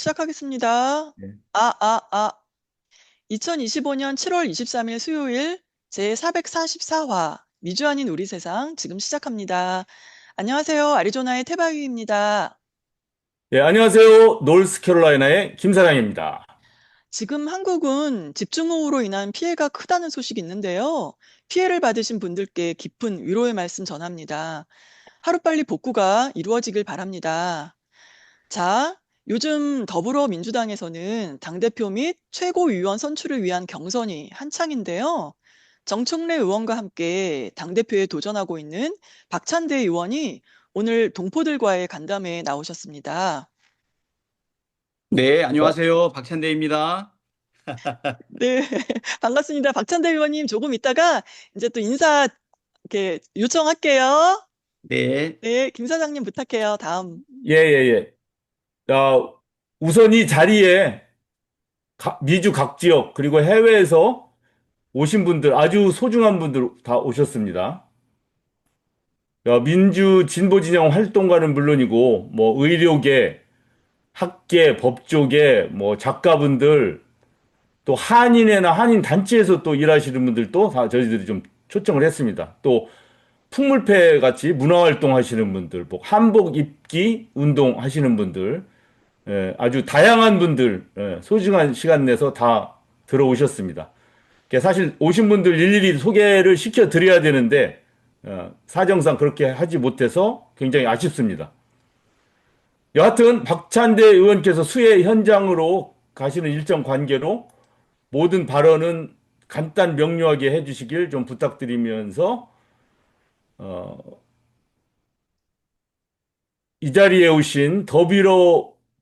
시작하겠습니다. 네. 2025년 7월 23일 수요일 제444화 미주아닌 우리 세상 지금 시작합니다. 안녕하세요. 아리조나의 태바위입니다. 예, 안녕하세요. 노스캐롤라이나의 김사장입니다. 지금 한국은 집중호우로 인한 피해가 크다는 소식이 있는데요. 피해를 받으신 분들께 깊은 위로의 말씀 전합니다. 하루빨리 복구가 이루어지길 바랍니다. 자, 요즘 더불어민주당에서는 당대표 및 최고위원 선출을 위한 경선이 한창인데요. 정청래 의원과 함께 당대표에 도전하고 있는 박찬대 의원이 오늘 동포들과의 간담회에 나오셨습니다. 네, 안녕하세요. 박찬대입니다. 네, 반갑습니다. 박찬대 의원님 조금 있다가 이제 또 인사 이렇게 요청할게요. 네, 네, 김 사장님 부탁해요. 다음. 예, 예, 예. 우선 이 자리에 미주 각 지역, 그리고 해외에서 오신 분들, 아주 소중한 분들 다 오셨습니다. 민주 진보 진영 활동가는 물론이고, 뭐, 의료계, 학계, 법조계, 뭐, 작가분들, 또 한인회나 한인 단체에서 또 일하시는 분들도 다 저희들이 좀 초청을 했습니다. 또 풍물패 같이 문화활동 하시는 분들, 뭐 한복 입기 운동 하시는 분들, 아주 다양한 분들, 소중한 시간 내서 다 들어오셨습니다. 사실 오신 분들 일일이 소개를 시켜드려야 되는데, 사정상 그렇게 하지 못해서 굉장히 아쉽습니다. 여하튼 박찬대 의원께서 수해 현장으로 가시는 일정 관계로 모든 발언은 간단 명료하게 해주시길 좀 부탁드리면서, 어, 이 자리에 오신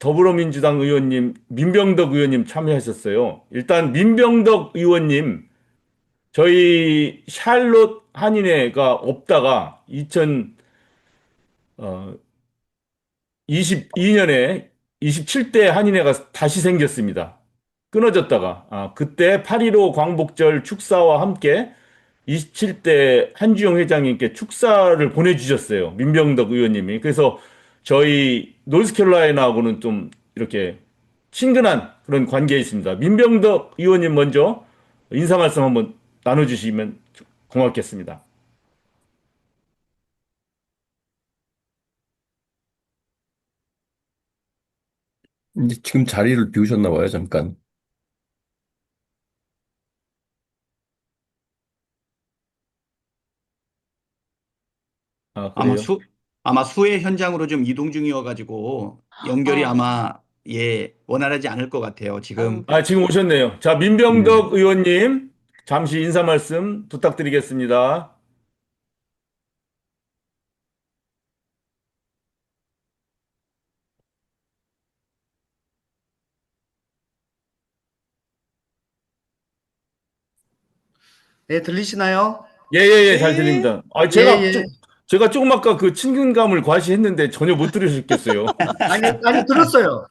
더불어민주당 의원님, 민병덕 의원님 참여하셨어요. 일단 민병덕 의원님, 저희 샬롯 한인회가 없다가 2022년에 27대 한인회가 다시 생겼습니다. 끊어졌다가, 그때 8.15 광복절 축사와 함께 27대 한주영 회장님께 축사를 보내주셨어요. 민병덕 의원님이. 그래서 저희 노스캐롤라이나하고는 좀 이렇게 친근한 그런 관계에 있습니다. 민병덕 의원님 먼저 인사 말씀 한번 나눠주시면 고맙겠습니다. 이제 지금 자리를 비우셨나 봐요, 잠깐. 아마 그래요? 아마 수해 현장으로 좀 이동 중이어가지고 연결이 아, 아마 원활하지 않을 것 같아요. 아유, 지금. 지금 오셨네요. 자, 네. 민병덕 의원님, 잠시 인사 말씀 부탁드리겠습니다. 네, 들리시나요? 예, 예, 예, 잘 네. 들립니다. 예, 예. 제가 조금 아까 그 친근감을 과시했는데 전혀 못 들으셨겠어요. 아니, 들었어요.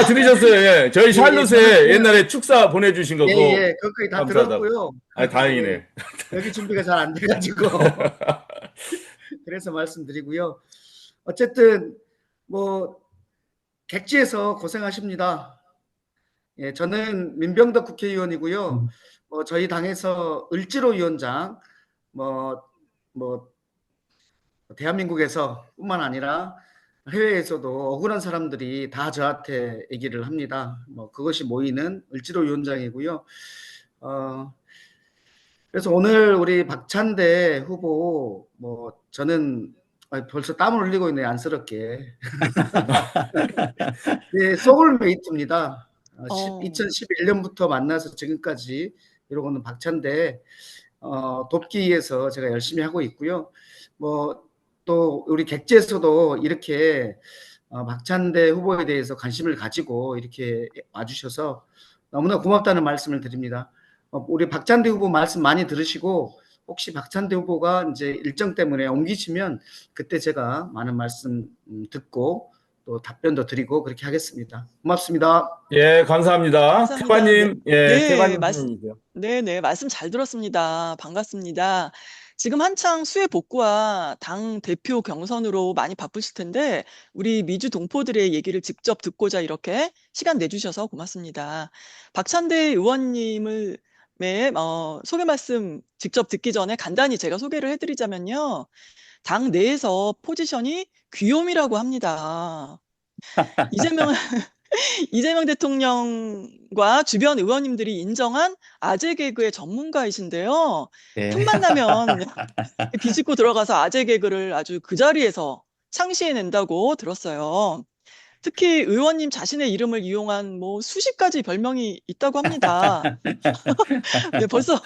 들으셨어요. 예. 저희 예, 예, 샬롯에 들었고요. 옛날에 축사 보내주신 거, 예, 그거 예, 거의 다 감사하다고. 들었고요. 예, 다행이네. 여기 준비가 잘 안 돼가지고. 그래서 말씀드리고요. 어쨌든, 뭐, 객지에서 고생하십니다. 예, 저는 민병덕 국회의원이고요. 저희 당에서 을지로 위원장, 뭐, 뭐, 대한민국에서 뿐만 아니라 해외에서도 억울한 사람들이 다 저한테 얘기를 합니다. 뭐 그것이 모이는 을지로 위원장이고요. 어, 그래서 오늘 우리 박찬대 후보 저는 벌써 땀을 흘리고 있네 안쓰럽게. 네, 소울메이트입니다. 어, 2011년부터 만나서 지금까지 이러고는 박찬대 돕기 위해서 제가 열심히 하고 있고요. 또 우리 객지에서도 이렇게 박찬대 후보에 대해서 관심을 가지고 이렇게 와주셔서 너무나 고맙다는 말씀을 드립니다. 우리 박찬대 후보 말씀 많이 들으시고 혹시 박찬대 후보가 이제 일정 때문에 옮기시면 그때 제가 많은 말씀 듣고 또 답변도 드리고 그렇게 하겠습니다. 고맙습니다. 예, 감사합니다. 감사합니다. 네, 태바님, 예, 네, 태바님 질문이세요. 네, 네, 말씀 잘 들었습니다. 반갑습니다. 지금 한창 수해 복구와 당 대표 경선으로 많이 바쁘실 텐데 우리 미주 동포들의 얘기를 직접 듣고자 이렇게 시간 내주셔서 고맙습니다. 박찬대 의원님을 소개 말씀 직접 듣기 전에 간단히 제가 소개를 해드리자면요. 당 내에서 포지션이 귀요미라고 합니다. 이재명 이재명 대통령과 주변 의원님들이 인정한 아재 개그의 전문가이신데요. 네. 틈만 나면 비집고 들어가서 아재 개그를 아주 그 자리에서 창시해낸다고 들었어요. 특히 의원님 자신의 이름을 이용한 뭐 수십 가지 별명이 있다고 합니다. 네, 벌써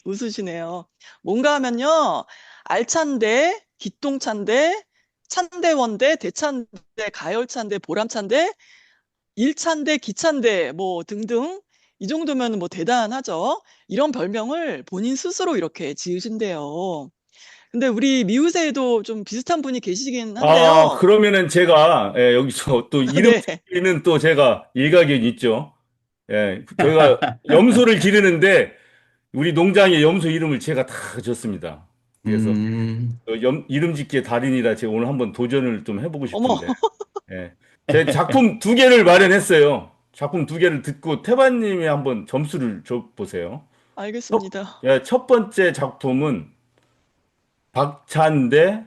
웃으시네요. 뭔가 하면요. 알찬데, 기똥찬데, 찬대원대, 대찬대, 가열찬대, 보람찬대, 일찬대, 기찬대, 뭐 등등. 이 정도면 뭐 대단하죠. 이런 별명을 본인 스스로 이렇게 지으신대요. 근데 우리 미우새에도 좀 비슷한 분이 계시긴 한데요. 그러면은 제가, 여기서 또 이름 네. 짓기는 또 제가 일가견이 있죠. 저희가 염소를 기르는데, 우리 농장에 염소 이름을 제가 다 줬습니다. 그래서 이름 짓기의 달인이라 제가 오늘 한번 도전을 좀 해보고 어머, 싶은데, 제 작품 2개를 마련했어요. 작품 2개를 듣고 태반님이 한번 점수를 줘보세요. 알겠습니다. 첫 번째 작품은 박찬대,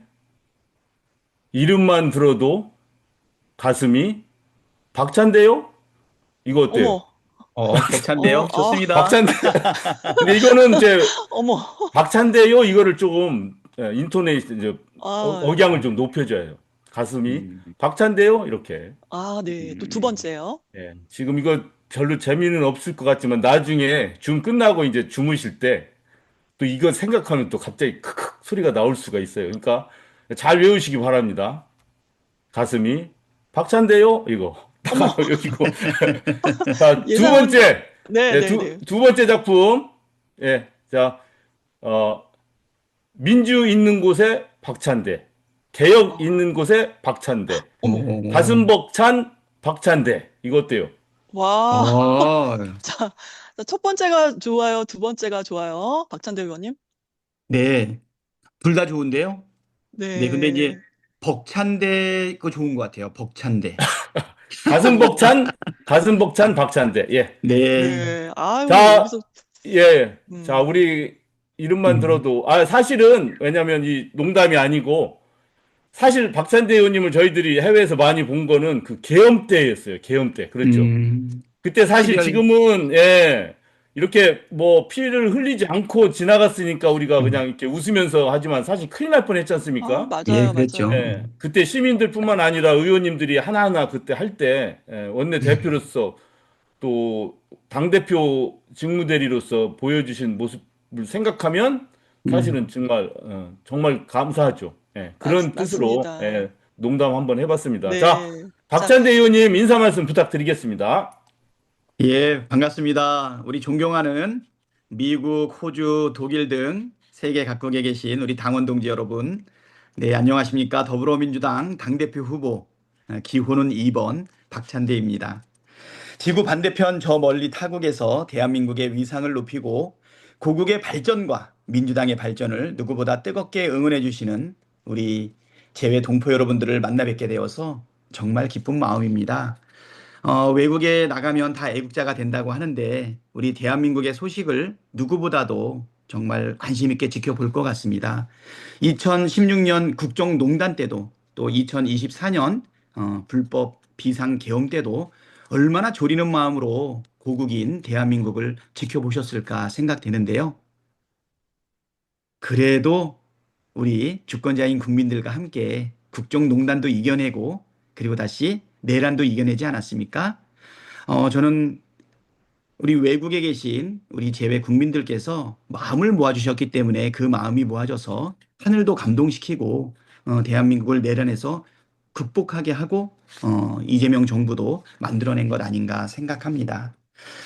이름만 들어도 가슴이 박찬대요? 이거 어때요? 어머, 벅찬데요. 좋습니다. 박찬대. 근데 이거는 이제 어머. 박찬대요? 이거를 조금 인토네이션, 이제 아, 억양을 좀 높여줘요. 가슴이 박찬대요? 이렇게. 네. 또 두 번째요. 지금 이거 별로 재미는 없을 것 같지만 나중에 줌 끝나고 이제 주무실 때 또 이거 생각하면 또 갑자기 크크 소리가 나올 수가 있어요. 그러니까 잘 외우시기 바랍니다. 가슴이 박찬대요? 이거. 여기고. 자, 두 예상은- 번째. 네, 네, 네. 두 번째 작품. 자, 민주 있는 곳에 박찬대. 개혁 있는 곳에 박찬대. 가슴 벅찬 박찬대. 이거 어때요? 와, 자, 첫 번째가 좋아요, 두 번째가 좋아요. 박찬대 의원님. 네. 둘 다 좋은데요. 네. 네, 근데 이제 벅찬데 거 좋은 것 같아요. 벅찬데. 가슴 벅찬 박찬대. 예. 네. 네. 아유, 자, 여기서 자, 우리 이름만 들어도, 사실은, 왜냐면 이 농담이 아니고, 사실 박찬대 의원님을 저희들이 해외에서 많이 본 거는 그 계엄 때였어요. 계엄 때. 그렇죠. 그때 사실 12월 지금은, 이렇게 뭐 피를 흘리지 않고 지나갔으니까 우리가 그냥 이렇게 웃으면서 하지만 사실 큰일 날 뻔했지 않습니까? 맞아요, 예, 그랬죠. 맞아요. 그때 시민들뿐만 아니라 의원님들이 하나하나 그때 할 때, 원내 대표로서 또 당대표 직무대리로서 보여주신 모습을 생각하면 사실은 정말 감사하죠. 그런 뜻으로 맞습니다. 농담 한번 해봤습니다. 네. 자, 박찬대 의원님 인사 말씀 부탁드리겠습니다. 예, 반갑습니다. 우리 존경하는 미국, 호주, 독일 등 세계 각국에 계신 우리 당원 동지 여러분. 네, 안녕하십니까. 더불어민주당 당대표 후보 기호는 2번 박찬대입니다. 지구 반대편 저 멀리 타국에서 대한민국의 위상을 높이고 고국의 발전과 민주당의 발전을 누구보다 뜨겁게 응원해 주시는 우리 재외 동포 여러분들을 만나 뵙게 되어서 정말 기쁜 마음입니다. 외국에 나가면 다 애국자가 된다고 하는데 우리 대한민국의 소식을 누구보다도 정말 관심 있게 지켜볼 것 같습니다. 2016년 국정농단 때도 또 2024년 불법 비상계엄 때도 얼마나 졸이는 마음으로 고국인 대한민국을 지켜보셨을까 생각되는데요. 그래도 우리 주권자인 국민들과 함께 국정농단도 이겨내고 그리고 다시 내란도 이겨내지 않았습니까? 저는 우리 외국에 계신 우리 재외 국민들께서 마음을 모아주셨기 때문에 그 마음이 모아져서 하늘도 감동시키고 대한민국을 내란에서 극복하게 하고 이재명 정부도 만들어낸 것 아닌가 생각합니다.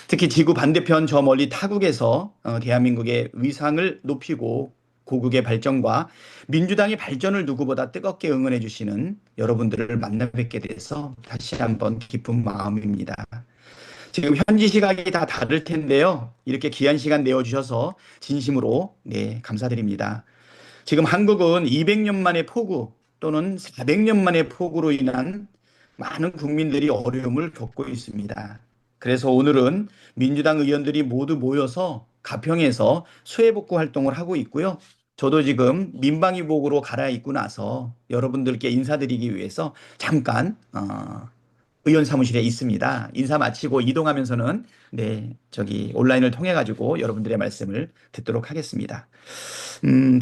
특히 지구 반대편 저 멀리 타국에서 대한민국의 위상을 높이고 고국의 발전과 민주당의 발전을 누구보다 뜨겁게 응원해 주시는 여러분들을 만나 뵙게 돼서 다시 한번 기쁜 마음입니다. 지금 현지 시각이 다 다를 텐데요. 이렇게 귀한 시간 내어주셔서 진심으로 감사드립니다. 지금 한국은 200년 만의 폭우 또는 400년 만의 폭우로 인한 많은 국민들이 어려움을 겪고 있습니다. 그래서 오늘은 민주당 의원들이 모두 모여서 가평에서 수해복구 활동을 하고 있고요. 저도 지금 민방위복으로 갈아입고 나서 여러분들께 인사드리기 위해서 잠깐 의원 사무실에 있습니다. 인사 마치고 이동하면서는 네, 저기 온라인을 통해 가지고 여러분들의 말씀을 듣도록 하겠습니다.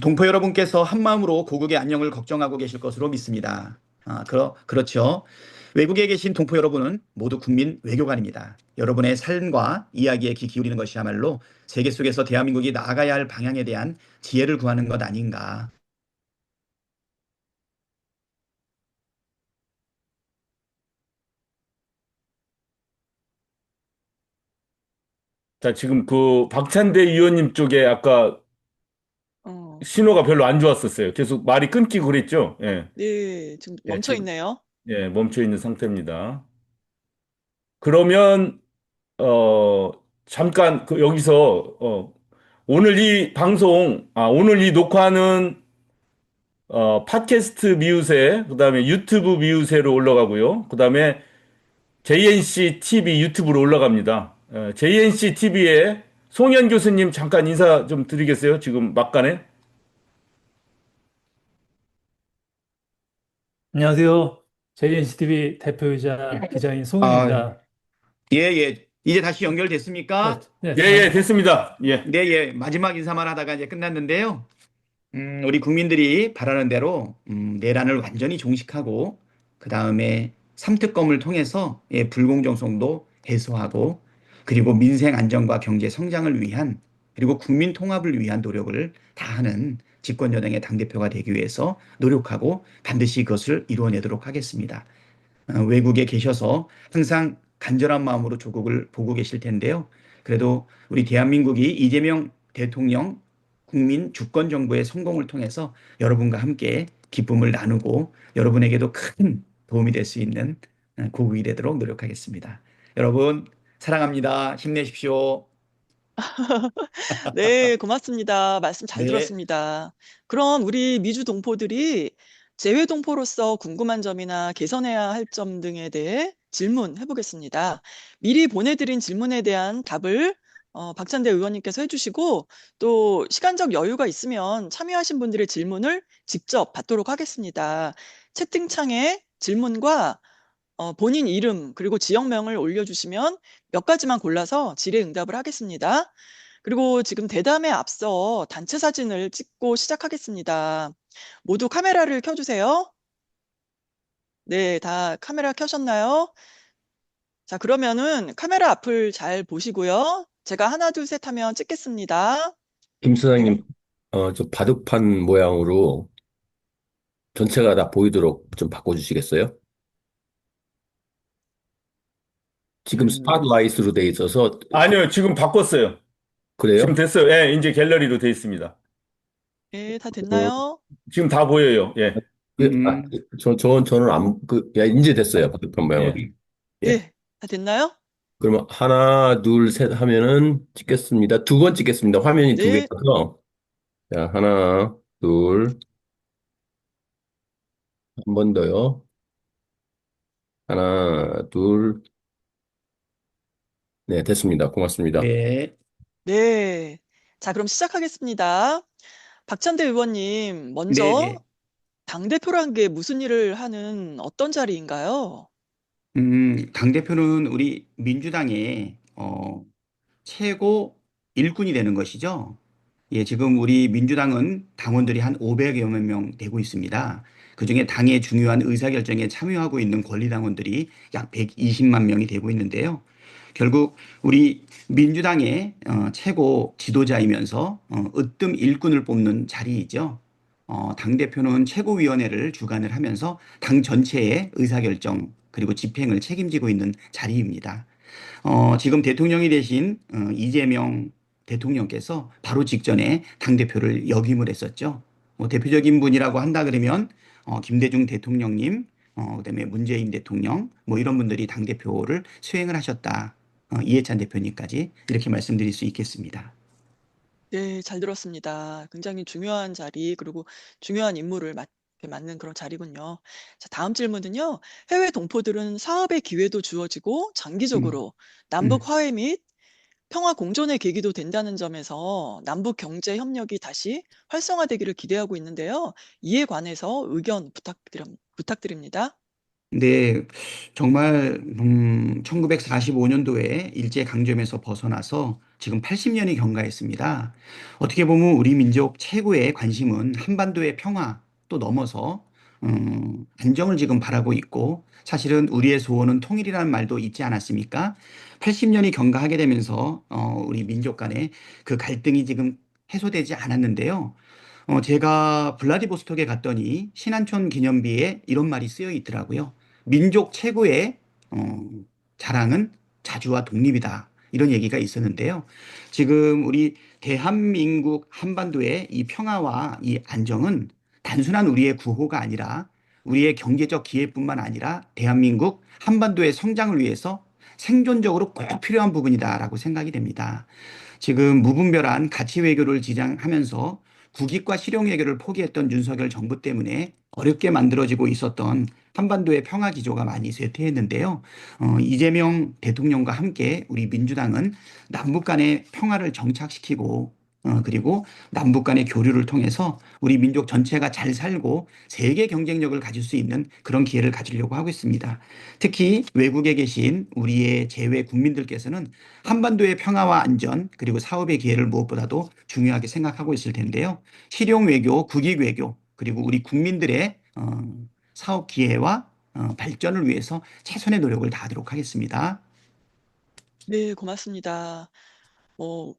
동포 여러분께서 한마음으로 고국의 안녕을 걱정하고 계실 것으로 믿습니다. 그렇죠. 외국에 계신 동포 여러분은 모두 국민 외교관입니다. 여러분의 삶과 이야기에 귀 기울이는 것이야말로 세계 속에서 대한민국이 나아가야 할 방향에 대한 지혜를 구하는 것 아닌가. 자, 지금 그 박찬대 의원님 쪽에 아까 어, 신호가 별로 안 좋았었어요. 계속 말이 끊기고 그랬죠? 예. 네, 지금 예, 멈춰 지금, 있네요. 예, 멈춰 있는 상태입니다. 그러면, 어, 잠깐, 여기서, 오늘 이 방송, 오늘 이 녹화는, 팟캐스트 미우새, 그 다음에 유튜브 미우새로 올라가고요. 그 다음에 JNC TV 유튜브로 올라갑니다. JNC TV에 송현 교수님 잠깐 인사 좀 드리겠어요? 지금 막간에? 안녕하세요. JNCTV 대표이자 기자인 아, 송은입니다. 예, 예. 이제 다시 네, 연결됐습니까? 네, 예, 예, 됐습니다. 예. 네, 예. 마지막 인사만 하다가 이제 끝났는데요. 우리 국민들이 바라는 대로 내란을 완전히 종식하고 그 다음에 삼특검을 통해서 예, 불공정성도 해소하고 그리고 민생 안정과 경제 성장을 위한 그리고 국민 통합을 위한 노력을 다하는 집권여당의 당대표가 되기 위해서 노력하고 반드시 그것을 이루어내도록 하겠습니다. 외국에 계셔서 항상 간절한 마음으로 조국을 보고 계실 텐데요. 그래도 우리 대한민국이 이재명 대통령 국민 주권 정부의 성공을 통해서 여러분과 함께 기쁨을 나누고 여러분에게도 큰 도움이 될 수 있는 고국이 되도록 노력하겠습니다. 여러분 사랑합니다. 힘내십시오. 네, 고맙습니다. 말씀 잘 네. 들었습니다. 그럼 우리 미주 동포들이 재외 동포로서 궁금한 점이나 개선해야 할 점 등에 대해 질문해 보겠습니다. 미리 보내드린 질문에 대한 답을 박찬대 의원님께서 해주시고 또 시간적 여유가 있으면 참여하신 분들의 질문을 직접 받도록 하겠습니다. 채팅창에 질문과 본인 이름 그리고 지역명을 올려주시면 몇 가지만 골라서 질의응답을 하겠습니다. 그리고 지금 대담에 앞서 단체 사진을 찍고 시작하겠습니다. 모두 카메라를 켜주세요. 네, 다 카메라 켜셨나요? 자, 그러면은 카메라 앞을 잘 보시고요. 제가 하나, 둘, 셋 하면 찍겠습니다. 김 사장님, 저 바둑판 모양으로 전체가 다 보이도록 좀 바꿔주시겠어요? 지금 음, 스팟라이트로 돼 있어서, 아니요, 지금 바꿨어요. 지금 그래요? 됐어요. 예, 이제 갤러리로 돼 있습니다. 네, 다 음, 됐나요? 지금 다 보여요. 예, 음, 저는 야, 이제 됐어요. 바둑판 모양으로. 예. 예. 네, 다 됐나요? 그러면 하나, 둘, 셋 하면은 찍겠습니다. 두 번 찍겠습니다. 화면이 두 네, 개라서. 자, 하나, 둘, 한 번 더요. 하나, 둘, 네, 됐습니다. 고맙습니다. 네. 네. 자, 그럼 시작하겠습니다. 박찬대 의원님, 네, 먼저 네. 당대표란 게 무슨 일을 하는 어떤 자리인가요? 당대표는 우리 민주당의 최고 일꾼이 되는 것이죠. 예, 지금 우리 민주당은 당원들이 한 500여 명 되고 있습니다. 그중에 당의 중요한 의사결정에 참여하고 있는 권리당원들이 약 120만 명이 되고 있는데요. 결국 우리 민주당의 최고 지도자이면서 으뜸 일꾼을 뽑는 자리이죠. 당대표는 최고위원회를 주관을 하면서 당 전체의 의사결정 그리고 집행을 책임지고 있는 자리입니다. 지금 대통령이 되신 이재명 대통령께서 바로 직전에 당대표를 역임을 했었죠. 대표적인 분이라고 한다 그러면 김대중 대통령님, 그다음에 문재인 대통령, 뭐 이런 분들이 당대표를 수행을 하셨다. 이해찬 대표님까지 이렇게 말씀드릴 수 있겠습니다. 네, 잘 들었습니다. 굉장히 중요한 자리, 그리고 중요한 임무를 맡는 그런 자리군요. 자, 다음 질문은요. 해외 동포들은 사업의 기회도 주어지고 음, 장기적으로 남북 음. 화해 및 평화 공존의 계기도 된다는 점에서 남북 경제 협력이 다시 활성화되기를 기대하고 있는데요. 이에 관해서 의견 부탁드립니다. 네, 정말 1945년도에 일제 강점에서 벗어나서 지금 80년이 경과했습니다. 어떻게 보면 우리 민족 최고의 관심은 한반도의 평화 또 넘어서 안정을 지금 바라고 있고 사실은 우리의 소원은 통일이라는 말도 있지 않았습니까? 80년이 경과하게 되면서 우리 민족 간의 그 갈등이 지금 해소되지 않았는데요. 제가 블라디보스톡에 갔더니 신안촌 기념비에 이런 말이 쓰여 있더라고요. 민족 최고의 어, 자랑은 자주와 독립이다. 이런 얘기가 있었는데요. 지금 우리 대한민국 한반도의 이 평화와 이 안정은 단순한 우리의 구호가 아니라 우리의 경제적 기회뿐만 아니라 대한민국 한반도의 성장을 위해서 생존적으로 꼭 필요한 부분이다라고 생각이 됩니다. 지금 무분별한 가치 외교를 지향하면서 국익과 실용 외교를 포기했던 윤석열 정부 때문에 어렵게 만들어지고 있었던 한반도의 평화 기조가 많이 쇠퇴했는데요. 이재명 대통령과 함께 우리 민주당은 남북 간의 평화를 정착시키고 그리고 남북 간의 교류를 통해서 우리 민족 전체가 잘 살고 세계 경쟁력을 가질 수 있는 그런 기회를 가지려고 하고 있습니다. 특히 외국에 계신 우리의 재외 국민들께서는 한반도의 평화와 안전 그리고 사업의 기회를 무엇보다도 중요하게 생각하고 있을 텐데요. 실용 외교, 국익 외교 그리고 우리 국민들의 사업 기회와 발전을 위해서 최선의 노력을 다하도록 하겠습니다. 네, 고맙습니다. 뭐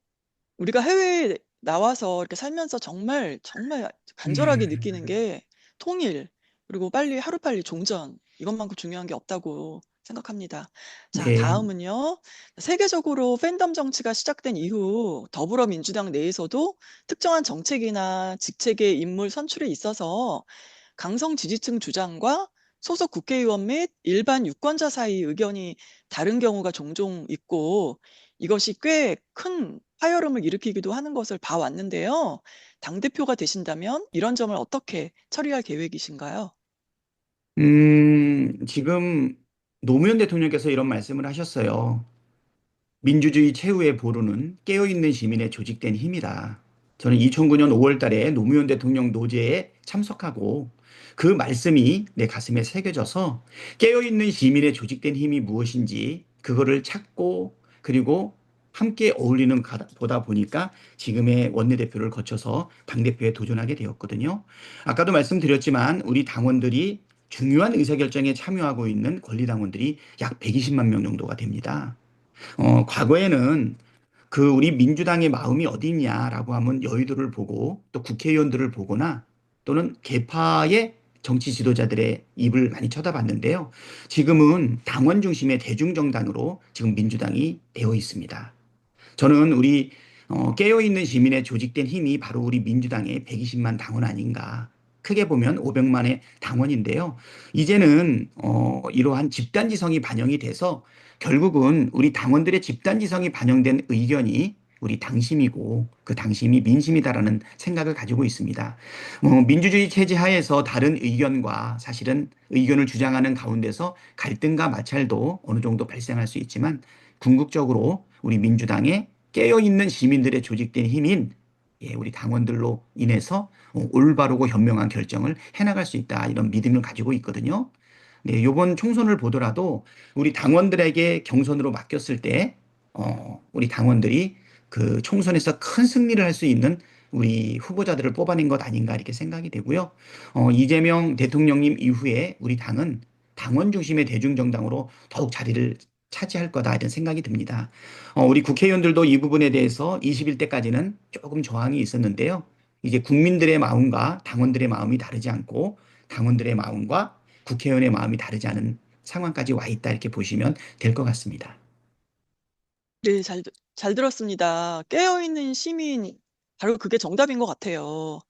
우리가 해외에 나와서 이렇게 살면서 정말 정말 간절하게 느끼는 게 통일, 그리고 하루빨리 종전, 이것만큼 중요한 게 없다고 생각합니다. 자, 네. 다음은요. 세계적으로 팬덤 정치가 시작된 이후 더불어민주당 내에서도 특정한 정책이나 직책의 인물 선출에 있어서 강성 지지층 주장과 소속 국회의원 및 일반 유권자 사이 의견이 다른 경우가 종종 있고, 이것이 꽤 큰 파열음을 일으키기도 하는 것을 봐왔는데요. 당대표가 되신다면 이런 점을 어떻게 처리할 계획이신가요? 지금 노무현 대통령께서 이런 말씀을 하셨어요. 민주주의 최후의 보루는 깨어있는 시민의 조직된 힘이다. 저는 2009년 5월 달에 노무현 대통령 노제에 참석하고 그 말씀이 내 가슴에 새겨져서 깨어있는 시민의 조직된 힘이 무엇인지 그거를 찾고 그리고 함께 어울리는 보다 보니까 지금의 원내대표를 거쳐서 당대표에 도전하게 되었거든요. 아까도 말씀드렸지만 우리 당원들이 중요한 의사결정에 참여하고 있는 권리당원들이 약 120만 명 정도가 됩니다. 과거에는 그 우리 민주당의 마음이 어디 있냐라고 하면 여의도를 보고 또 국회의원들을 보거나 또는 계파의 정치 지도자들의 입을 많이 쳐다봤는데요. 지금은 당원 중심의 대중정당으로 지금 민주당이 되어 있습니다. 저는 우리 깨어있는 시민의 조직된 힘이 바로 우리 민주당의 120만 당원 아닌가. 크게 보면 500만의 당원인데요. 이제는 이러한 집단지성이 반영이 돼서 결국은 우리 당원들의 집단지성이 반영된 의견이 우리 당심이고 그 당심이 민심이다라는 생각을 가지고 있습니다. 민주주의 체제 하에서 다른 의견과 사실은 의견을 주장하는 가운데서 갈등과 마찰도 어느 정도 발생할 수 있지만 궁극적으로 우리 민주당의 깨어있는 시민들의 조직된 힘인 우리 당원들로 인해서 올바르고 현명한 결정을 해나갈 수 있다. 이런 믿음을 가지고 있거든요. 네, 이번 총선을 보더라도 우리 당원들에게 경선으로 맡겼을 때, 우리 당원들이 그 총선에서 큰 승리를 할 수 있는 우리 후보자들을 뽑아낸 것 아닌가 이렇게 생각이 되고요. 이재명 대통령님 이후에 우리 당은 당원 중심의 대중정당으로 더욱 자리를 차지할 거다 이런 생각이 듭니다. 우리 국회의원들도 이 부분에 대해서 21대까지는 조금 저항이 있었는데요. 이제 국민들의 마음과 당원들의 마음이 다르지 않고 당원들의 마음과 국회의원의 마음이 다르지 않은 상황까지 와 있다 이렇게 보시면 될 것 같습니다. 네, 잘 들었습니다. 깨어있는 시민, 바로 그게 정답인 것 같아요.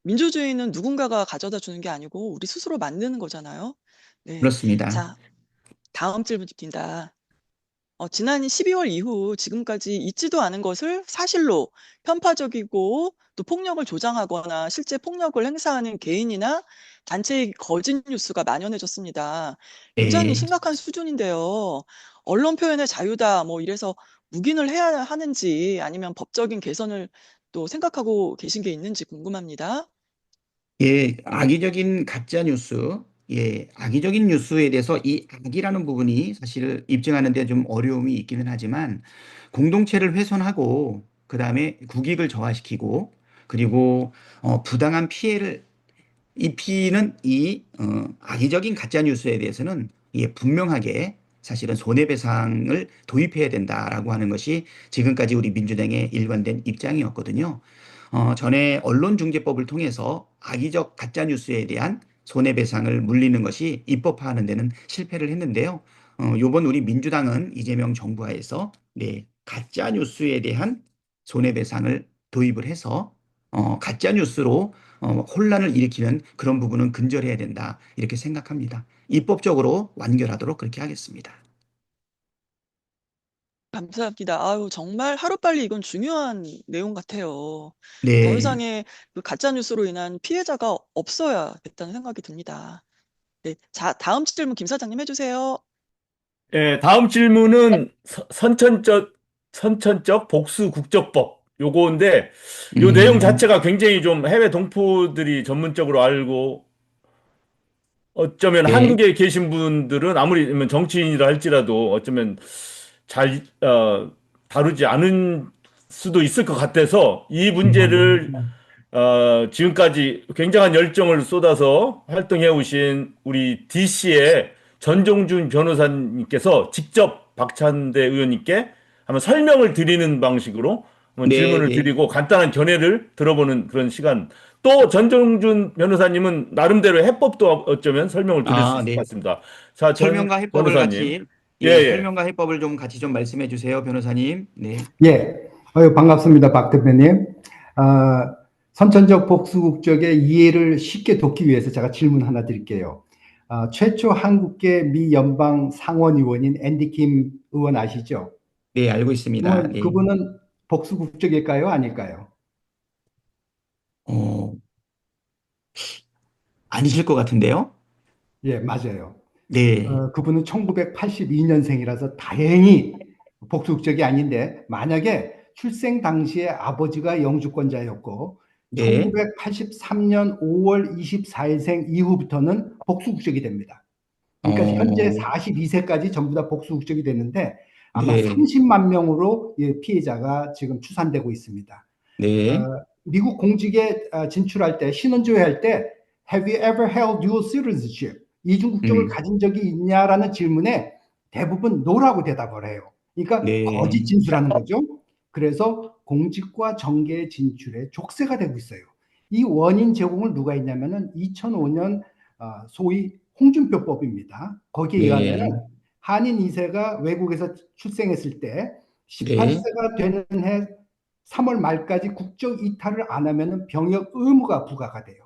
민주주의는 누군가가 가져다 주는 게 아니고 우리 스스로 만드는 거잖아요. 네. 그렇습니다. 자, 다음 질문입니다. 지난 12월 이후 지금까지 있지도 않은 것을 사실로 편파적이고 또 폭력을 조장하거나 실제 폭력을 행사하는 개인이나 단체의 거짓 뉴스가 만연해졌습니다. 굉장히 네. 심각한 수준인데요. 언론 표현의 자유다 뭐 이래서 묵인을 해야 하는지 아니면 법적인 개선을 또 생각하고 계신 게 있는지 궁금합니다. 예, 악의적인 가짜 뉴스, 예, 악의적인 뉴스에 대해서 이 악이라는 부분이 사실 입증하는 데 좀 어려움이 있기는 하지만 공동체를 훼손하고 그다음에 국익을 저하시키고 그리고 부당한 피해를 입히는 이 악의적인 가짜 뉴스에 대해서는 예, 분명하게 사실은 손해배상을 도입해야 된다라고 하는 것이 지금까지 우리 민주당의 일관된 입장이었거든요. 전에 언론중재법을 통해서 악의적 가짜뉴스에 대한 손해배상을 물리는 것이 입법화하는 데는 실패를 했는데요. 요번 우리 민주당은 이재명 정부하에서 네, 가짜뉴스에 대한 손해배상을 도입을 해서 가짜뉴스로 혼란을 일으키는 그런 부분은 근절해야 된다. 이렇게 생각합니다. 입법적으로 완결하도록 그렇게 하겠습니다. 감사합니다. 아유, 정말 하루빨리 이건 중요한 내용 같아요. 더 네. 이상의 그 가짜 뉴스로 인한 피해자가 없어야 됐다는 생각이 듭니다. 네. 자, 다음 질문 김 사장님 해주세요. 예, 다음 질문은 선천적 복수 국적법 요거인데 요 내용 음, 자체가 굉장히 좀 해외 동포들이 전문적으로 알고 어쩌면 네. 한국에 계신 분들은 아무리 정치인이라 할지라도 어쩌면 잘 다루지 않은 수도 있을 것 같아서 이 문제를 지금까지 굉장한 열정을 쏟아서 활동해 오신 우리 DC의 전종준 변호사님께서 직접 박찬대 의원님께 한번 설명을 드리는 방식으로 한번 네, 질문을 네. 드리고 간단한 견해를 들어보는 그런 시간. 또 전종준 변호사님은 나름대로 해법도 어쩌면 설명을 드릴 수 아, 있을 것 네. 같습니다. 자, 전 설명과 해법을 변호사님. 같이, 예, 예, 예. 설명과 해법을 좀 같이 좀 말씀해 주세요, 변호사님. 네. 예, 반갑습니다, 박 대표님. 아, 선천적 복수국적의 이해를 쉽게 돕기 위해서 제가 질문 하나 드릴게요. 최초 한국계 미 연방 상원의원인 앤디 킴 의원 아시죠? 네, 알고 있습니다. 그러면 네. 그분은 복수국적일까요, 아닐까요? 어, 아니실 것 같은데요? 예, 맞아요. 네. 그분은 1982년생이라서 다행히 복수국적이 아닌데, 만약에 출생 당시에 아버지가 영주권자였고, 네. 1983년 5월 24일생 이후부터는 복수국적이 됩니다. 그러니까 현재 어, 42세까지 전부 다 복수국적이 됐는데, 아마 네. 30만 명으로 피해자가 지금 추산되고 있습니다. 네. 미국 공직에 진출할 때, 신원조회할 때, Have you ever held dual citizenship? 이중 국적을 음, 가진 적이 있냐라는 질문에 대부분 no라고 대답을 해요. 그러니까 거짓 네. 진술하는 거죠. 그래서 공직과 정계 진출에 족쇄가 되고 있어요. 이 원인 제공을 누가 했냐면은 2005년 소위 홍준표법입니다. 거기에 의하면은 네. 한인 2세가 외국에서 출생했을 때 네. 18세가 되는 해 3월 말까지 국적 이탈을 안 하면 병역 의무가 부과가 돼요.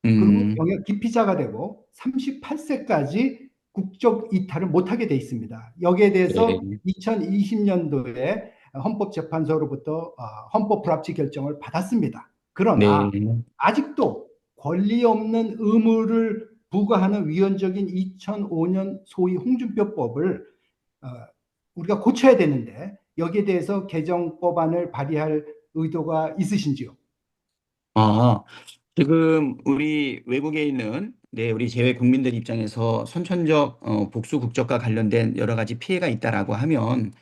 그리고 음, 병역 기피자가 되고 38세까지 국적 이탈을 못하게 돼 있습니다. 여기에 대해서 네. 2020년도에 헌법재판소로부터 헌법 불합치 결정을 받았습니다. 네. 그러나 아직도 권리 없는 의무를 부과하는 위헌적인 2005년 소위 홍준표법을 어, 우리가 고쳐야 되는데 여기에 대해서 개정법안을 발의할 의도가 있으신지요? 아, 지금 우리 외국에 있는 네, 우리 재외 국민들 입장에서 선천적 복수 국적과 관련된 여러 가지 피해가 있다라고 하면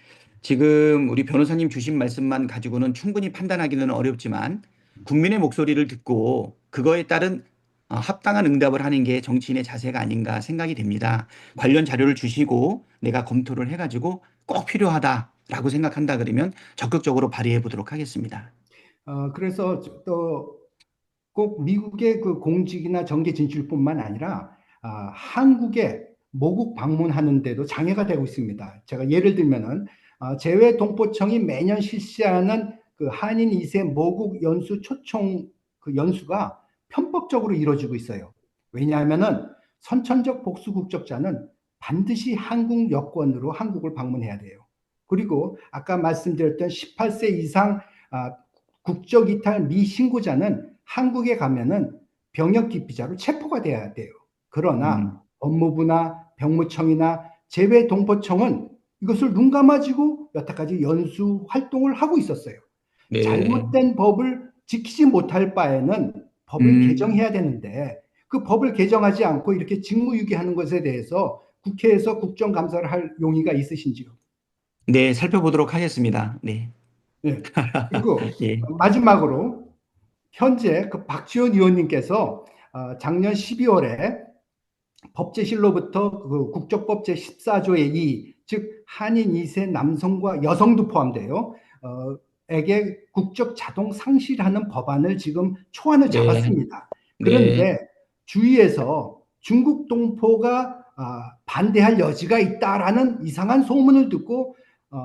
지금 우리 변호사님 주신 말씀만 가지고는 충분히 판단하기는 어렵지만 국민의 목소리를 듣고 그거에 따른 합당한 응답을 하는 게 정치인의 자세가 아닌가 생각이 됩니다. 관련 자료를 주시고 내가 검토를 해가지고 꼭 필요하다라고 생각한다 그러면 적극적으로 발의해 보도록 하겠습니다. 그래서 또 꼭 미국의 그 공직이나 정계 진출뿐만 아니라 한국에 모국 방문하는데도 장애가 되고 있습니다. 제가 예를 들면은 재외동포청이 매년 실시하는 그 한인 2세 모국 연수 초청 그 연수가 편법적으로 이루어지고 있어요. 왜냐하면은 선천적 복수 국적자는 반드시 한국 여권으로 한국을 방문해야 돼요. 그리고 아까 말씀드렸던 18세 이상 국적 이탈 미신고자는 한국에 가면은 병역 기피자로 체포가 돼야 돼요. 음, 그러나 법무부나 병무청이나 재외동포청은 이것을 눈 감아지고 여태까지 연수 활동을 하고 있었어요. 네. 잘못된 법을 지키지 못할 바에는 법을 음, 개정해야 되는데 그 법을 개정하지 않고 이렇게 직무유기하는 것에 대해서 국회에서 국정감사를 할 용의가 있으신지요? 네, 살펴보도록 하겠습니다. 네. 네. 그리고 예, 마지막으로 현재 그 박지원 의원님께서 작년 12월에 법제실로부터 그 국적법 제14조의 2, 즉 한인 2세 남성과 여성도 포함돼요. 에게 국적 자동 상실하는 법안을 지금 초안을 네, 잡았습니다. 네. 그런데 주위에서 중국 동포가 반대할 여지가 있다라는 이상한 소문을 듣고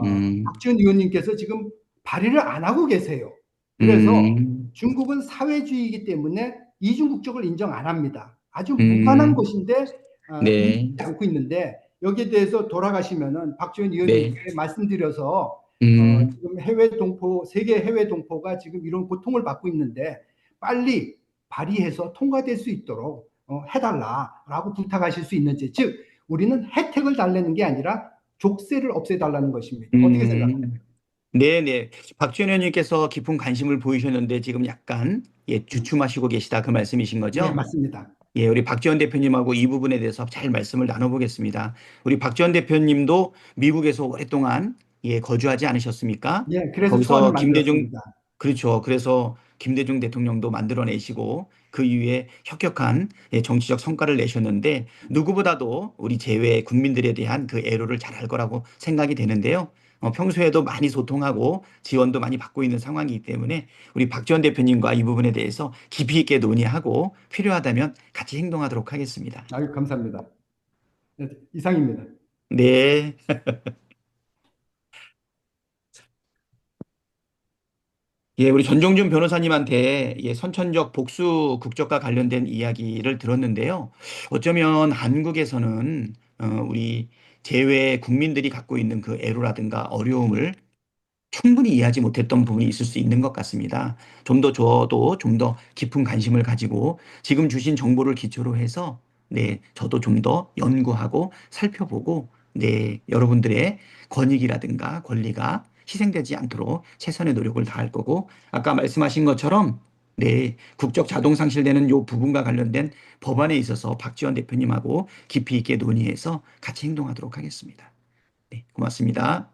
음, 박지원 의원님께서 지금 발의를 안 하고 계세요. 그래서 음, 중국은 사회주의이기 때문에 이중 국적을 인정 안 합니다. 아주 무관한 음, 것인데 네, 인정하지 않고 있는데 여기에 대해서 돌아가시면은 박지원 네, 의원님께 말씀드려서 음, 지금 해외 동포 세계 해외 동포가 지금 이런 고통을 받고 있는데 빨리 발의해서 통과될 수 있도록 해달라라고 부탁하실 수 있는지, 즉 우리는 혜택을 달라는 게 아니라 족쇄를 없애달라는 것입니다. 어떻게 생각하세요? 네, 네. 박지원 의원님께서 깊은 관심을 보이셨는데 지금 약간 예, 주춤하시고 계시다 그 말씀이신 네, 거죠? 맞습니다. 예, 우리 박지원 대표님하고 이 부분에 대해서 잘 말씀을 나눠보겠습니다. 우리 박지원 대표님도 미국에서 오랫동안 예, 거주하지 않으셨습니까? 예, 그래서 초안을 거기서 김대중, 만들었습니다. 그렇죠. 그래서 김대중 대통령도 만들어내시고 그 이후에 혁혁한 예, 정치적 성과를 내셨는데 누구보다도 우리 재외 국민들에 대한 그 애로를 잘 알 거라고 생각이 되는데요. 평소에도 많이 소통하고 지원도 많이 받고 있는 상황이기 때문에 우리 박지원 대표님과 이 부분에 대해서 깊이 있게 논의하고 필요하다면 같이 행동하도록 하겠습니다. 아유, 감사합니다. 네, 이상입니다. 네. 예, 우리 전종준 변호사님한테 예, 선천적 복수 국적과 관련된 이야기를 들었는데요. 어쩌면 한국에서는 우리 재외 국민들이 갖고 있는 그 애로라든가 어려움을 충분히 이해하지 못했던 부분이 있을 수 있는 것 같습니다. 좀 더 저도 좀 더 깊은 관심을 가지고 지금 주신 정보를 기초로 해서 네, 저도 좀 더 연구하고 살펴보고 네, 여러분들의 권익이라든가 권리가 희생되지 않도록 최선의 노력을 다할 거고 아까 말씀하신 것처럼 네, 국적 자동 상실되는 요 부분과 관련된 법안에 있어서 박지원 대표님하고 깊이 있게 논의해서 같이 행동하도록 하겠습니다. 네, 고맙습니다.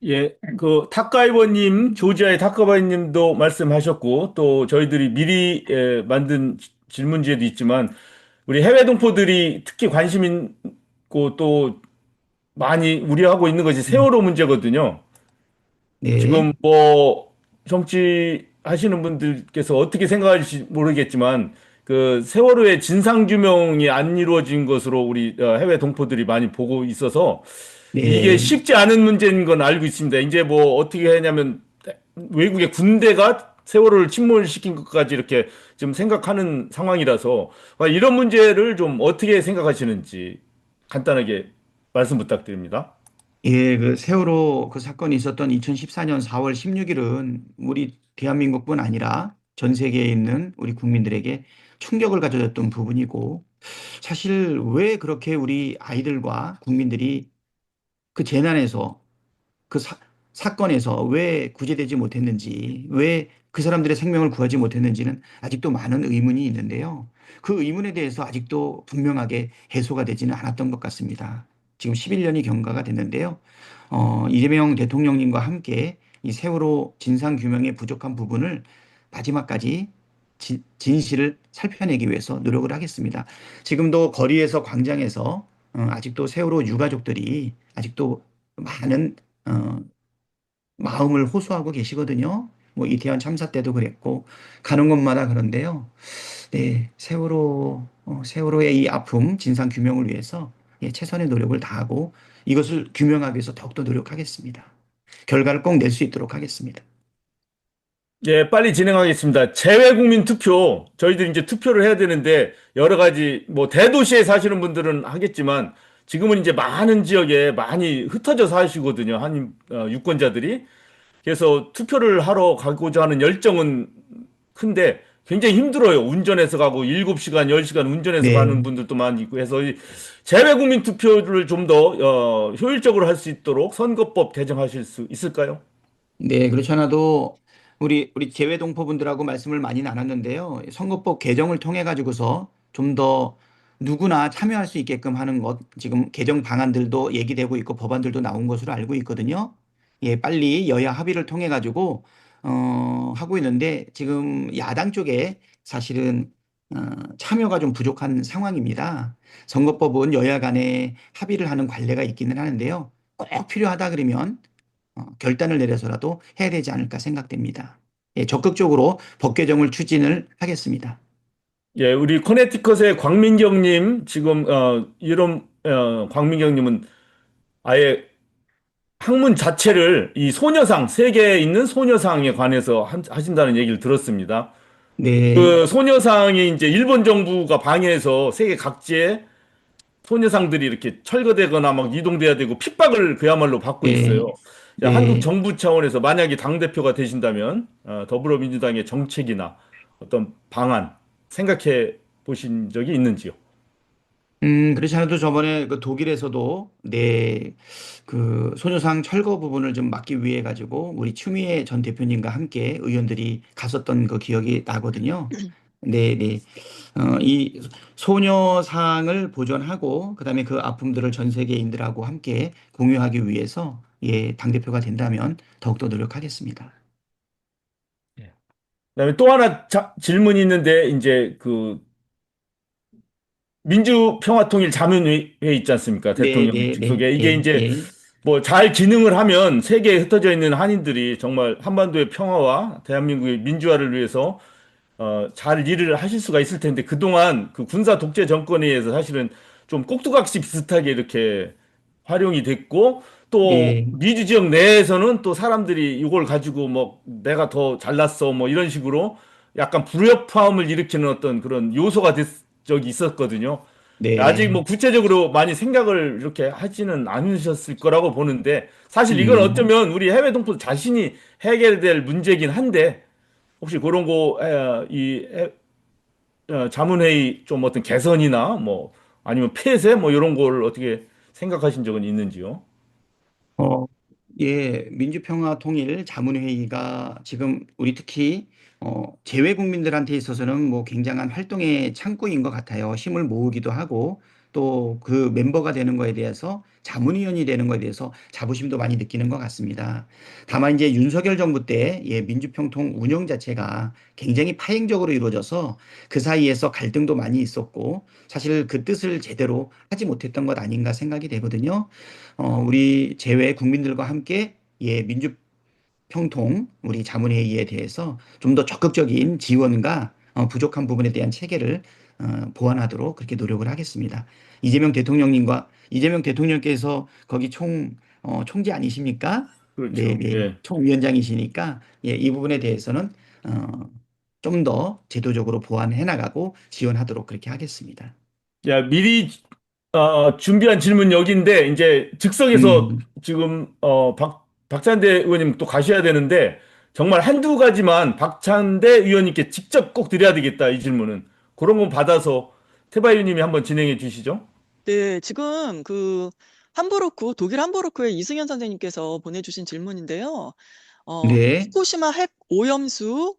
예, 그 탁가이버님, 조지아의 탁가이버님도 말씀하셨고, 또 저희들이 미리 만든 질문지에도 있지만, 우리 해외 동포들이 특히 관심 있고 또 많이 우려하고 있는 것이 세월호 문제거든요. 네. 지금 뭐 정치하시는 분들께서 어떻게 생각할지 모르겠지만, 그 세월호의 진상 규명이 안 이루어진 것으로 우리 해외 동포들이 많이 보고 있어서 이게 네. 쉽지 않은 문제인 건 알고 있습니다. 이제 뭐 어떻게 했냐면 외국의 군대가 세월호를 침몰시킨 것까지 이렇게 좀 생각하는 상황이라서 이런 문제를 좀 어떻게 생각하시는지 간단하게 말씀 부탁드립니다. 예, 그 세월호 그 사건이 있었던 2014년 4월 16일은 우리 대한민국뿐 아니라 전 세계에 있는 우리 국민들에게 충격을 가져줬던 부분이고 사실 왜 그렇게 우리 아이들과 국민들이 그 재난에서 그 사건에서 왜 구제되지 못했는지, 왜 그 사람들의 생명을 구하지 못했는지는 아직도 많은 의문이 있는데요. 그 의문에 대해서 아직도 분명하게 해소가 되지는 않았던 것 같습니다. 지금 11년이 경과가 됐는데요. 이재명 대통령님과 함께 이 세월호 진상 규명에 부족한 부분을 마지막까지 진실을 살펴내기 위해서 노력을 하겠습니다. 지금도 거리에서 광장에서 아직도 세월호 유가족들이 아직도 많은 어, 마음을 호소하고 계시거든요. 뭐 이태원 참사 때도 그랬고 가는 곳마다 그런데요. 네, 세월호의 이 아픔 진상 규명을 위해서 예, 최선의 노력을 다하고 이것을 규명하기 위해서 더욱더 노력하겠습니다. 결과를 꼭 낼 수 있도록 하겠습니다. 예, 빨리 진행하겠습니다. 재외국민 투표, 저희들이 이제 투표를 해야 되는데, 여러 가지, 뭐, 대도시에 사시는 분들은 하겠지만, 지금은 이제 많은 지역에 많이 흩어져 사시거든요. 유권자들이. 그래서 투표를 하러 가고자 하는 열정은 큰데 굉장히 힘들어요. 운전해서 가고 7시간, 10시간 운전해서 가는 네. 분들도 많이 있고 해서 이 재외국민 투표를 좀 더 효율적으로 할 수 있도록 선거법 개정하실 수 있을까요? 네, 그렇지 않아도 우리 재외동포분들하고 말씀을 많이 나눴는데요. 선거법 개정을 통해 가지고서 좀 더 누구나 참여할 수 있게끔 하는 것, 지금 개정 방안들도 얘기되고 있고 법안들도 나온 것으로 알고 있거든요. 예, 빨리 여야 합의를 통해 가지고 하고 있는데 지금 야당 쪽에 사실은 참여가 좀 부족한 상황입니다. 선거법은 여야 간에 합의를 하는 관례가 있기는 하는데요. 꼭 필요하다 그러면 결단을 내려서라도 해야 되지 않을까 생각됩니다. 예, 적극적으로 법 개정을 추진을 하겠습니다. 예, 우리 커네티컷의 광민경님 지금 이런 광민경님은 아예 학문 자체를 이 소녀상 세계에 있는 소녀상에 관해서 하신다는 얘기를 들었습니다. 네, 그 소녀상이 이제 일본 정부가 방해해서 세계 각지에 소녀상들이 이렇게 철거되거나 막 이동돼야 되고 핍박을 그야말로 받고 있어요. 네, 자, 한국 네. 정부 차원에서 만약에 당대표가 되신다면 더불어민주당의 정책이나 어떤 방안 생각해 보신 적이 있는지요? 그렇지 않아도 저번에 그 독일에서도 네, 그 소녀상 철거 부분을 좀 막기 위해 가지고 우리 추미애 전 대표님과 함께 의원들이 갔었던 그 기억이 나거든요. 네, 네. 이 소녀상을 보존하고 그다음에 그 아픔들을 전 세계인들하고 함께 공유하기 위해서 예, 당대표가 된다면 더욱더 노력하겠습니다. 예. 그다음에 또 하나 질문이 있는데 이제 그 민주평화통일자문회의 있지 않습니까? 네, 대통령 네, 네, 직속에 이게 예, 이제 예, 뭐 잘 기능을 하면 세계에 흩어져 있는 한인들이 정말 한반도의 평화와 대한민국의 민주화를 위해서 잘 일을 하실 수가 있을 텐데 그동안 그 군사 독재 정권에 의해서 사실은 좀 꼭두각시 비슷하게 이렇게 활용이 됐고 또 예, 미주 지역 내에서는 또 사람들이 이걸 가지고 뭐 내가 더 잘났어 뭐 이런 식으로 약간 불협화음을 일으키는 어떤 그런 요소가 된 적이 있었거든요. 아직 네, 뭐 구체적으로 많이 생각을 이렇게 하지는 않으셨을 거라고 보는데 사실 이건 음, 어쩌면 우리 해외 동포 자신이 해결될 문제긴 한데 혹시 그런 자문회의 좀 어떤 개선이나 뭐 아니면 폐쇄 뭐 이런 걸 어떻게 생각하신 적은 있는지요? 어, 예, 민주평화통일 자문회의가 지금 우리 특히 재외 국민들한테 있어서는 뭐 굉장한 활동의 창구인 것 같아요. 힘을 모으기도 하고 또 그 멤버가 되는 거에 대해서 자문위원이 되는 거에 대해서 자부심도 많이 느끼는 것 같습니다. 다만 이제 윤석열 정부 때 예, 민주평통 운영 자체가 굉장히 파행적으로 이루어져서 그 사이에서 갈등도 많이 있었고 사실 그 뜻을 제대로 하지 못했던 것 아닌가 생각이 되거든요. 우리 재외 국민들과 함께 예, 민주평통 우리 자문회의에 대해서 좀 더 적극적인 지원과 부족한 부분에 대한 체계를 보완하도록 그렇게 노력을 하겠습니다. 이재명 대통령께서 거기 총재 아니십니까? 네, 그렇죠. 네, 예. 총위원장이시니까 예, 이 부분에 대해서는 좀 더 제도적으로 보완해 나가고 지원하도록 그렇게 하겠습니다. 야, 미리 준비한 질문 여기인데 이제 즉석에서 음, 지금 박찬대 의원님 또 가셔야 되는데 정말 한두 가지만 박찬대 의원님께 직접 꼭 드려야 되겠다 이 질문은 그런 거 받아서 태바 의원님이 한번 진행해 주시죠. 네, 지금 그 독일 함부르크의 이승현 선생님께서 보내주신 질문인데요. 네, 후쿠시마 핵 오염수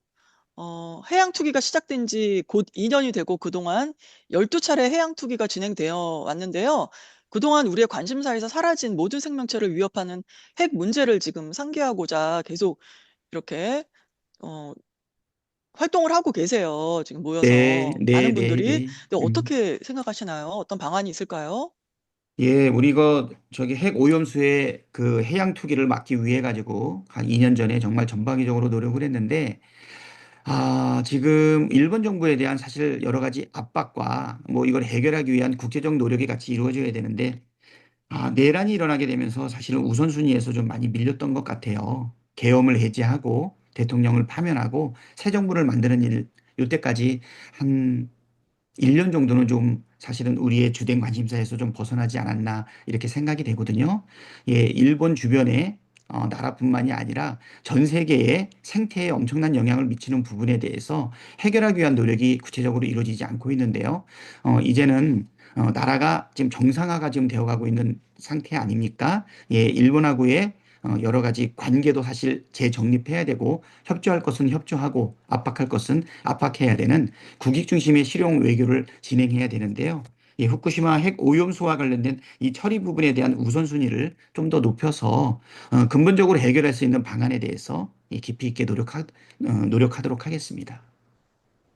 해양 투기가 시작된 지 곧 2년이 되고 그동안 12차례 해양 투기가 진행되어 왔는데요. 그동안 우리의 관심사에서 사라진 모든 생명체를 위협하는 핵 문제를 지금 상기하고자 계속 이렇게 어, 활동을 하고 계세요. 지금 네, 모여서 네, 많은 네, 분들이. 네. 근데 어떻게 생각하시나요? 어떤 방안이 있을까요? 예, 우리 이거 저기 핵 오염수의 그 해양 투기를 막기 위해 가지고 한 2년 전에 정말 전방위적으로 노력을 했는데 지금 일본 정부에 대한 사실 여러 가지 압박과 뭐 이걸 해결하기 위한 국제적 노력이 같이 이루어져야 되는데 내란이 일어나게 되면서 사실은 우선순위에서 좀 많이 밀렸던 것 같아요. 계엄을 해제하고 대통령을 파면하고 새 정부를 만드는 일, 이때까지 1년 정도는 좀 사실은 우리의 주된 관심사에서 좀 벗어나지 않았나 이렇게 생각이 되거든요. 예, 일본 주변에 나라뿐만이 아니라 전 세계의 생태에 엄청난 영향을 미치는 부분에 대해서 해결하기 위한 노력이 구체적으로 이루어지지 않고 있는데요. 이제는 나라가 지금 정상화가 지금 되어가고 있는 상태 아닙니까? 예, 일본하고의 여러 가지 관계도 사실 재정립해야 되고 협조할 것은 협조하고 압박할 것은 압박해야 되는 국익 중심의 실용 외교를 진행해야 되는데요. 이 후쿠시마 핵 오염수와 관련된 이 처리 부분에 대한 우선순위를 좀 더 높여서 근본적으로 해결할 수 있는 방안에 대해서 깊이 있게 노력하도록 하겠습니다.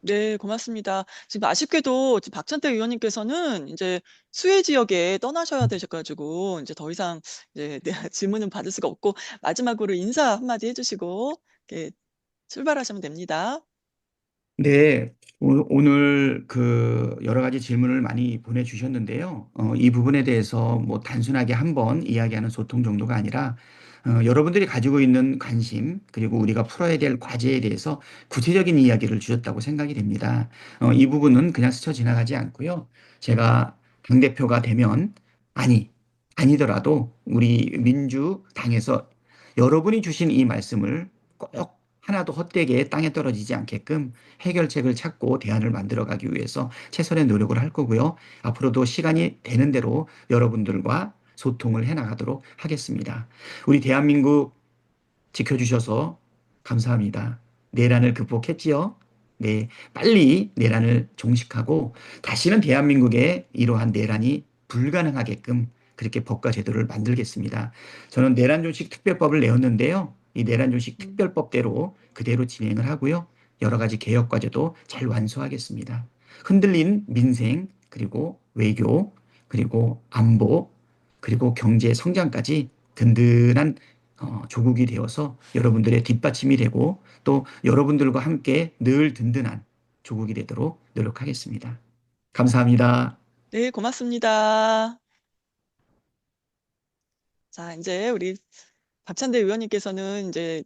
네, 고맙습니다. 지금 아쉽게도 지금 박찬대 의원님께서는 이제 수해 지역에 떠나셔야 되셔가지고 이제 더 이상 이제 네, 질문은 받을 수가 없고 마지막으로 인사 한마디 해주시고 이렇게 출발하시면 됩니다. 네, 오늘 그 여러 가지 질문을 많이 보내주셨는데요. 이 부분에 대해서 뭐 단순하게 한번 이야기하는 소통 정도가 아니라 여러분들이 가지고 있는 관심 그리고 우리가 풀어야 될 과제에 대해서 구체적인 이야기를 주셨다고 생각이 됩니다. 이 부분은 그냥 스쳐 지나가지 않고요. 제가 당대표가 되면 아니더라도 우리 민주당에서 여러분이 주신 이 말씀을 꼭 하나도 헛되게 땅에 떨어지지 않게끔 해결책을 찾고 대안을 만들어가기 위해서 최선의 노력을 할 거고요. 앞으로도 시간이 되는 대로 여러분들과 소통을 해나가도록 하겠습니다. 우리 대한민국 지켜주셔서 감사합니다. 내란을 극복했지요? 네, 빨리 내란을 종식하고 다시는 대한민국에 이러한 내란이 불가능하게끔 그렇게 법과 제도를 만들겠습니다. 저는 내란 종식 특별법을 내었는데요. 이 내란 종식 특별법대로 그대로 진행을 하고요. 여러 가지 개혁 과제도 잘 완수하겠습니다. 흔들린 민생, 그리고 외교, 그리고 안보, 그리고 경제 성장까지 든든한 조국이 되어서 여러분들의 뒷받침이 되고 또 여러분들과 함께 늘 든든한 조국이 되도록 노력하겠습니다. 감사합니다. 네, 고맙습니다. 자, 이제 우리 박찬대 의원님께서는 이제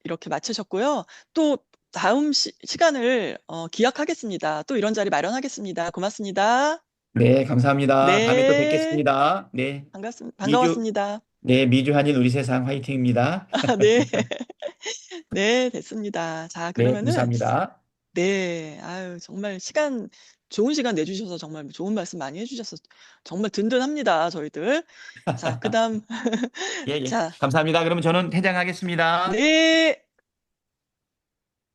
이렇게 마치셨고요. 또 다음 시간을 기약하겠습니다. 또 이런 자리 마련하겠습니다. 고맙습니다. 네, 감사합니다. 다음에 또 네, 뵙겠습니다. 네, 미주, 반가웠습니다. 네, 미주 한인 우리 세상 화이팅입니다. 네, 네, 됐습니다. 자, 네, 그러면은 감사합니다. 네, 아유, 정말 좋은 시간 내주셔서 정말 좋은 말씀 많이 해주셔서 정말 든든합니다, 저희들. 자, 그다음, 예, 예. 자, 감사합니다. 그러면 저는 퇴장하겠습니다. 네.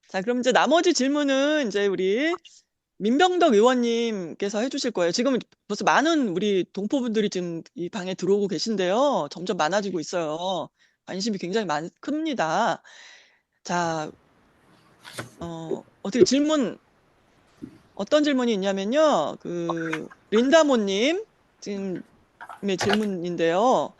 자, 그럼 이제 나머지 질문은 이제 우리 민병덕 의원님께서 해주실 거예요. 지금 벌써 많은 우리 동포분들이 지금 이 방에 들어오고 계신데요. 점점 많아지고 있어요. 관심이 굉장히 큽니다. 자, 어떻게 어떤 질문이 있냐면요. 린다모님 지금의 질문인데요.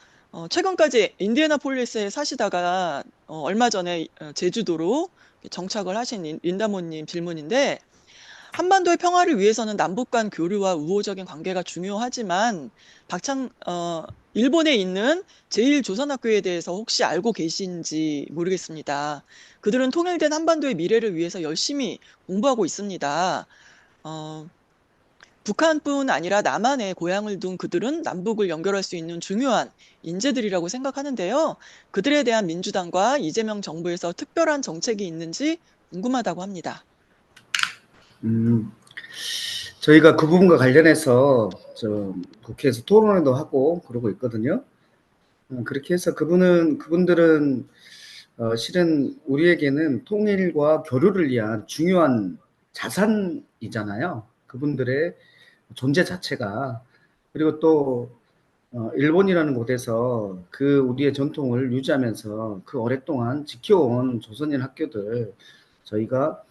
최근까지 인디애나폴리스에 사시다가 얼마 전에 제주도로 정착을 하신 린다모님 질문인데, 한반도의 평화를 위해서는 남북 간 교류와 우호적인 관계가 중요하지만 일본에 있는 제1조선학교에 대해서 혹시 알고 계신지 모르겠습니다. 그들은 통일된 한반도의 미래를 위해서 열심히 공부하고 있습니다. 북한뿐 아니라 남한에 고향을 둔 그들은 남북을 연결할 수 있는 중요한 인재들이라고 생각하는데요. 그들에 대한 민주당과 이재명 정부에서 특별한 정책이 있는지 궁금하다고 합니다. 저희가 그 부분과 관련해서 국회에서 토론회도 하고 그러고 있거든요. 그렇게 해서 그분들은 실은 우리에게는 통일과 교류를 위한 중요한 자산이잖아요. 그분들의 존재 자체가. 그리고 또 일본이라는 곳에서 우리의 전통을 유지하면서 오랫동안 지켜온 조선인 학교들, 저희가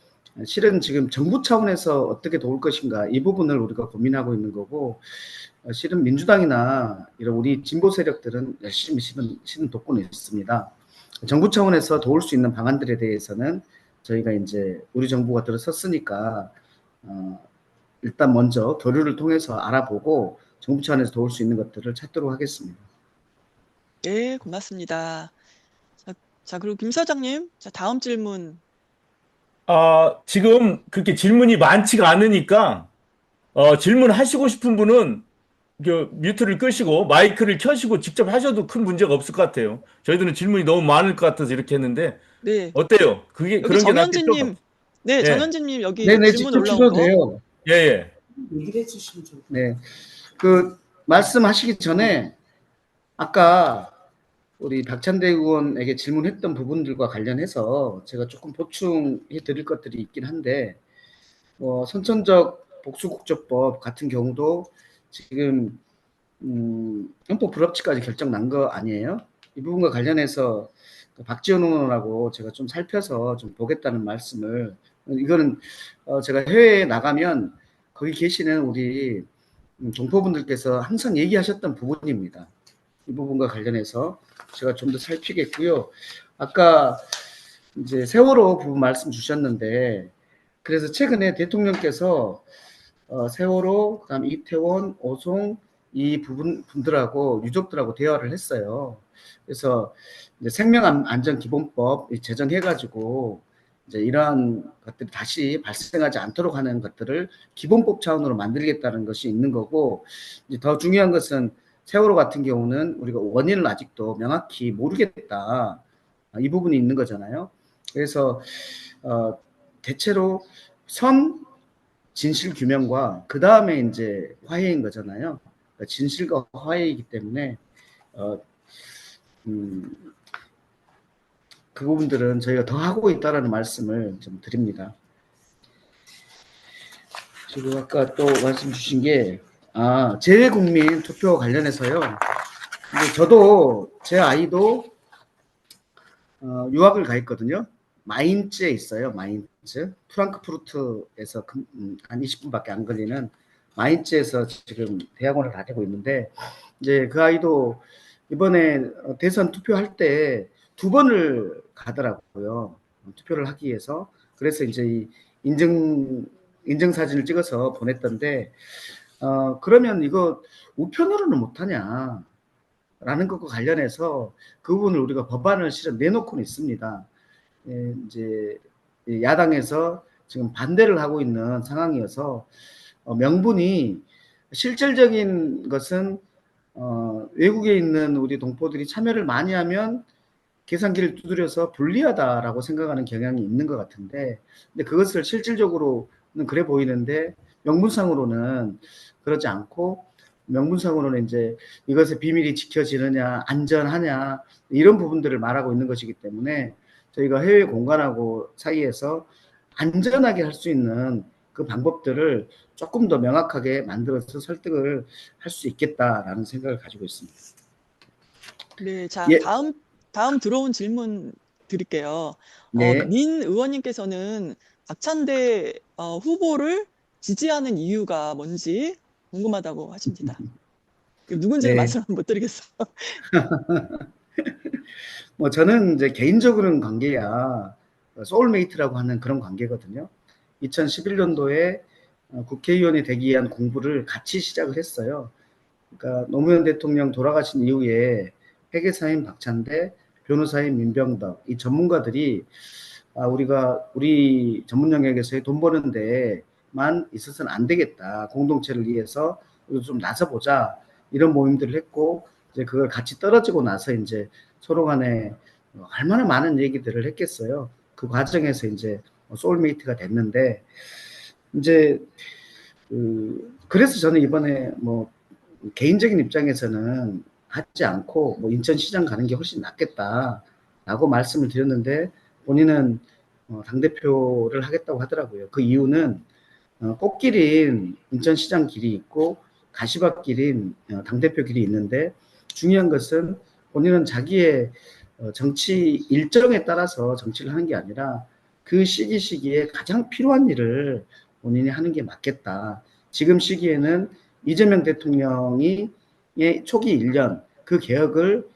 실은 지금 정부 차원에서 어떻게 도울 것인가, 이 부분을 우리가 고민하고 있는 거고, 실은 민주당이나 이런 우리 진보 세력들은 열심히 실은 돕고 있습니다. 정부 차원에서 도울 수 있는 방안들에 대해서는 저희가 이제 우리 정부가 들어섰으니까 일단 먼저 교류를 통해서 알아보고 정부 차원에서 도울 수 있는 것들을 찾도록 하겠습니다. 네, 고맙습니다. 자, 그리고 김 사장님, 자, 다음 질문. 지금 그렇게 질문이 많지가 않으니까 질문하시고 싶은 분은 뮤트를 끄시고 마이크를 켜시고 직접 하셔도 큰 문제가 없을 것 같아요. 저희들은 질문이 너무 많을 것 같아서 이렇게 했는데 네. 어때요? 그게 여기 그런 게 낫겠죠? 정현진님, 네, 예, 정현진님 여기 네네, 질문 직접 올라온 주셔도 거. 돼요. 예, 예. 네. 그 말씀하시기 전에 아까 우리 박찬대 의원에게 질문했던 부분들과 관련해서 제가 조금 보충해 드릴 것들이 있긴 한데, 선천적 복수국적법 같은 경우도 지금 헌법 불합치까지 결정 난 거 아니에요? 이 부분과 관련해서 그 박지원 의원하고 제가 좀 살펴서 좀 보겠다는 말씀을, 이거는 제가 해외에 나가면 거기 계시는 우리 동포분들께서 항상 얘기하셨던 부분입니다. 이 부분과 관련해서 제가 좀 더 살피겠고요. 아까 이제 세월호 부분 말씀 주셨는데, 그래서 최근에 대통령께서 세월호, 그다음 이태원, 오송 이 분들하고 유족들하고 대화를 했어요. 그래서 이제 생명안전기본법 제정해가지고 이제 이러한 것들이 다시 발생하지 않도록 하는 것들을 기본법 차원으로 만들겠다는 것이 있는 거고, 이제 더 중요한 것은 세월호 같은 경우는 우리가 원인을 아직도 명확히 모르겠다, 이 부분이 있는 거잖아요. 그래서 대체로 선 진실 규명과 그 다음에 이제 화해인 거잖아요. 그러니까 진실과 화해이기 때문에 어, 그 부분들은 저희가 더 하고 있다라는 말씀을 좀 드립니다. 지금 아까 또 말씀 주신 게 재외국민 투표 관련해서요. 근데 저도 제 아이도 유학을 가 있거든요. 마인츠에 있어요. 마인츠. 프랑크푸르트에서 한 20분밖에 안 걸리는 마인츠에서 지금 대학원을 다니고 있는데, 이제 그 아이도 이번에 대선 투표할 때 2번을 가더라고요. 투표를 하기 위해서. 그래서 이제 이 인증 사진을 찍어서 보냈던데, 그러면 이거 우편으로는 못하냐? 라는 것과 관련해서 그 부분을 우리가 법안을 실은 내놓고는 있습니다. 이제 야당에서 지금 반대를 하고 있는 상황이어서 명분이 실질적인 것은 외국에 있는 우리 동포들이 참여를 많이 하면 계산기를 두드려서 불리하다라고 생각하는 경향이 있는 것 같은데, 근데 그것을 실질적으로는 그래 보이는데 명분상으로는 그렇지 않고, 명분상으로는 이제 이것의 비밀이 지켜지느냐, 안전하냐, 이런 부분들을 말하고 있는 것이기 때문에 저희가 해외 공간하고 사이에서 안전하게 할 수 있는 그 방법들을 조금 더 명확하게 만들어서 설득을 할 수 있겠다라는 생각을 가지고 있습니다. 네, 자, 예, 다음 들어온 질문 드릴게요. 네. 민 의원님께서는 박찬대 후보를 지지하는 이유가 뭔지 궁금하다고 하십니다. 누군지는 네. 말씀 못 드리겠어요. 저는 이제 개인적으로는 관계야 소울메이트라고 하는 그런 관계거든요. 2011년도에 국회의원이 되기 위한 공부를 같이 시작을 했어요. 그러니까 노무현 대통령 돌아가신 이후에 회계사인 박찬대, 변호사인 민병덕, 이 전문가들이 우리 전문 영역에서의 돈 버는 데만 있어서는 안 되겠다. 공동체를 위해서 좀 나서보자. 이런 모임들을 했고, 이제 그걸 같이 떨어지고 나서 이제 서로 간에 얼마나 많은 얘기들을 했겠어요. 그 과정에서 이제 소울메이트가 됐는데, 이제 그래서 저는 이번에 개인적인 입장에서는 하지 않고 인천시장 가는 게 훨씬 낫겠다라고 말씀을 드렸는데, 본인은 당대표를 하겠다고 하더라고요. 그 이유는 꽃길인 인천시장 길이 있고 가시밭길인 당대표 길이 있는데, 중요한 것은 본인은 자기의 정치 일정에 따라서 정치를 하는 게 아니라 그 시기에 가장 필요한 일을 본인이 하는 게 맞겠다. 지금 시기에는 이재명 대통령이 초기 1년 그 개혁을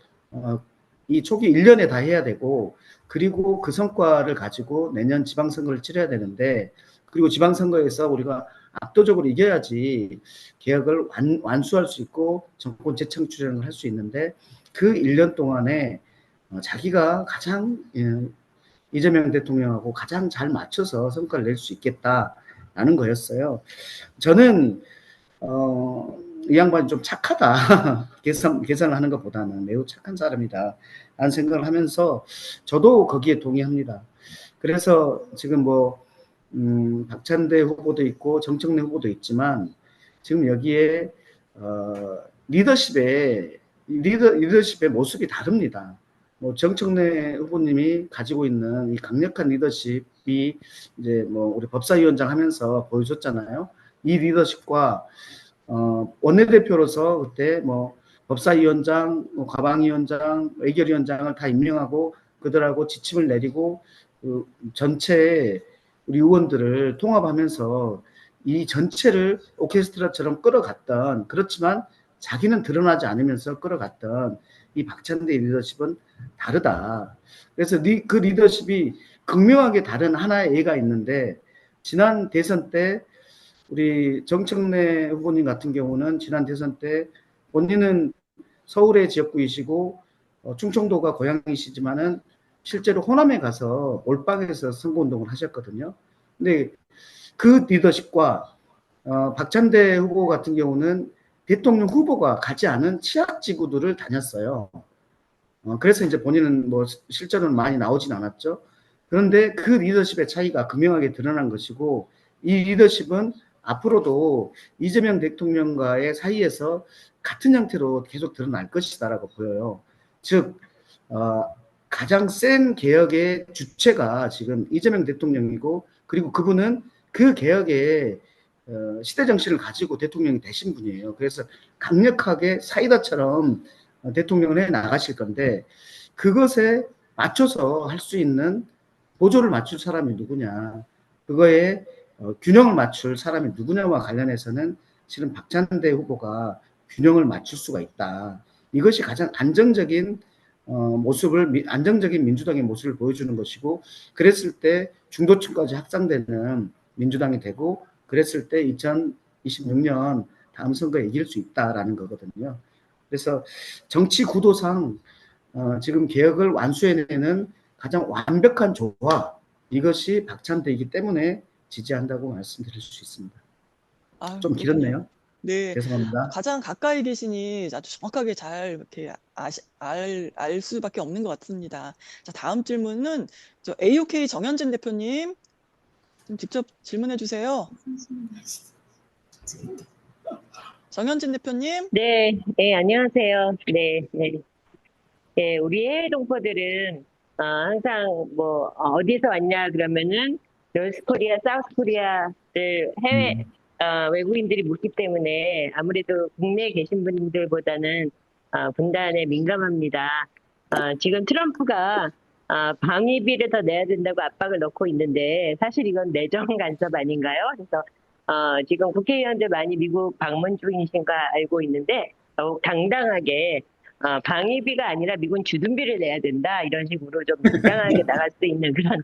이 초기 1년에 다 해야 되고, 그리고 그 성과를 가지고 내년 지방선거를 치러야 되는데, 그리고 지방선거에서 우리가 압도적으로 이겨야지 개혁을 완수할 수 있고 정권 재창출을 할 수 있는데, 그 1년 동안에 자기가 가장 이재명 대통령하고 가장 잘 맞춰서 성과를 낼 수 있겠다, 있다라는 거였어요. 저는 이 양반이 좀 착하다. 계산을 하는 것보다는 매우 착한 사람이다. 라는 생각을 하면서 저도 거기에 동의합니다. 그래서 지금 뭐, 박찬대 후보도 있고 정청래 후보도 있지만 지금 여기에, 리더십의 모습이 다릅니다. 뭐 정청래 후보님이 가지고 있는 이 강력한 리더십이 이제 뭐 우리 법사위원장 하면서 보여줬잖아요. 이 리더십과 원내대표로서 그때 뭐 법사위원장, 뭐 과방위원장, 외결위원장을 다 임명하고 그들하고 지침을 내리고 그 전체 우리 의원들을 통합하면서 이 전체를 오케스트라처럼 끌어갔던, 그렇지만 자기는 드러나지 않으면서 끌어갔던 이 박찬대 리더십은 다르다. 그래서 그 리더십이 극명하게 다른 하나의 예가 있는데, 지난 대선 때 우리 정청래 후보님 같은 경우는 지난 대선 때 본인은 서울의 지역구이시고 충청도가 고향이시지만은 실제로 호남에 가서 몰빵해서 선거운동을 하셨거든요. 근데 그 리더십과 박찬대 후보 같은 경우는 대통령 후보가 가지 않은 취약지구들을 다녔어요. 그래서 이제 본인은 뭐 실제로는 많이 나오진 않았죠. 그런데 그 리더십의 차이가 극명하게 드러난 것이고, 이 리더십은 앞으로도 이재명 대통령과의 사이에서 같은 형태로 계속 드러날 것이다라고 보여요. 즉, 가장 센 개혁의 주체가 지금 이재명 대통령이고, 그리고 그분은 그 개혁의 시대 정신을 가지고 대통령이 되신 분이에요. 그래서 강력하게 사이다처럼 대통령을 해 나가실 건데, 그것에 맞춰서 할 수 있는 보조를 맞출 사람이 누구냐, 그거에 균형을 맞출 사람이 누구냐와 관련해서는 실은 박찬대 후보가 균형을 맞출 수가 있다. 이것이 가장 안정적인 안정적인 민주당의 모습을 보여주는 것이고, 그랬을 때 중도층까지 확장되는 민주당이 되고, 그랬을 때 2026년 다음 선거에 이길 수 있다라는 거거든요. 그래서 정치 구도상 지금 개혁을 완수해내는 가장 완벽한 조화, 이것이 박찬대이기 때문에 지지한다고 말씀드릴 수 있습니다. 좀 그렇군요. 길었네요. 네. 죄송합니다. 가장 가까이 계시니 아주 정확하게 잘 이렇게 알 수밖에 없는 것 같습니다. 자, 다음 질문은 저 AOK 정현진 대표님 좀 직접 질문해 주세요. 정현진 대표님. 네, 네, 안녕하세요. 네, 네. 네, 우리 해외 동포들은 항상 뭐 어디서 왔냐 그러면은 노스코리아, 사우스코리아를 외국인들이 묻기 때문에 아무래도 국내에 계신 분들보다는 분단에 민감합니다. 지금 트럼프가 방위비를 더 내야 된다고 압박을 넣고 있는데 사실 이건 내정 간섭 아닌가요? 그래서 지금 국회의원들 많이 미국 방문 중이신 거 알고 있는데 더욱 당당하게 방위비가 아니라 미군 주둔비를 내야 된다 이런 식으로 좀 당당하게 나갈 수 있는 그런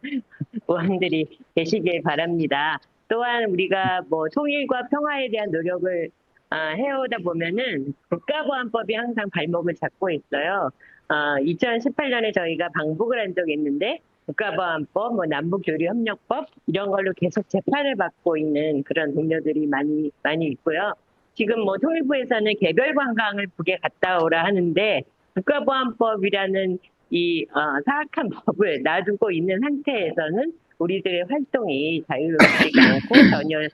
의원들이 계시길 바랍니다. 또한 우리가 뭐 통일과 평화에 대한 노력을 해오다 보면은 국가보안법이 항상 발목을 잡고 있어요. 2018년에 저희가 방북을 한 적이 있는데 국가보안법, 뭐 남북교류협력법 이런 걸로 계속 재판을 받고 있는 그런 동료들이 많이 있고요. 지금 뭐 통일부에서는 개별 관광을 북에 갔다 오라 하는데 국가보안법이라는 이 사악한 법을 놔두고 있는 상태에서는 우리들의 활동이 자유롭지가 않고 전혀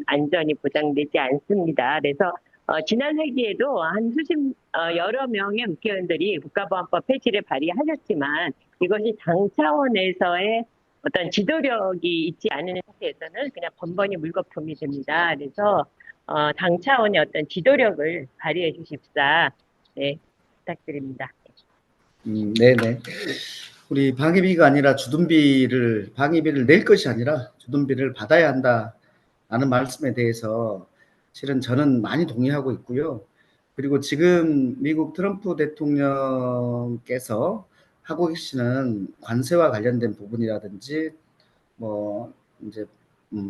안전이 보장되지 않습니다. 그래서 지난 회기에도 여러 명의 국회의원들이 국가보안법 폐지를 발의하셨지만 이것이 당 차원에서의 어떤 지도력이 있지 않은 상태에서는 그냥 번번이 물거품이 됩니다. 그래서 당 차원의 어떤 지도력을 발휘해 주십사. 네, 부탁드립니다. 네네. 우리 방위비가 아니라 방위비를 낼 것이 아니라 주둔비를 받아야 한다라는 말씀에 대해서 실은 저는 많이 동의하고 있고요. 그리고 지금 미국 트럼프 대통령께서 하고 계시는 관세와 관련된 부분이라든지 뭐 이제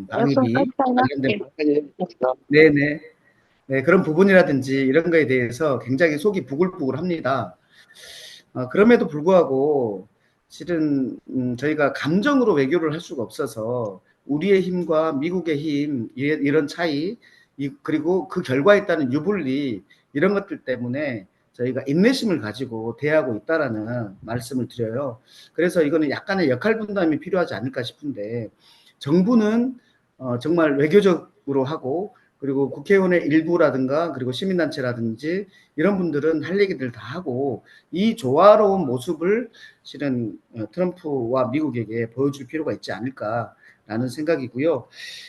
방위비 관련된 네네. 네, 그런 부분이라든지 이런 거에 대해서 굉장히 속이 부글부글합니다. 그럼에도 불구하고 실은 저희가 감정으로 외교를 할 수가 없어서 우리의 힘과 미국의 힘, 이런 차이, 그리고 그 결과에 따른 유불리, 이런 것들 때문에 저희가 인내심을 가지고 대하고 있다라는 말씀을 드려요. 그래서 이거는 약간의 역할 분담이 필요하지 않을까 싶은데, 정부는 정말 외교적으로 하고, 그리고 국회의원의 일부라든가 그리고 시민단체라든지 이런 분들은 할 얘기들 다 하고, 이 조화로운 모습을 실은 트럼프와 미국에게 보여줄 필요가 있지 않을까라는 생각이고요.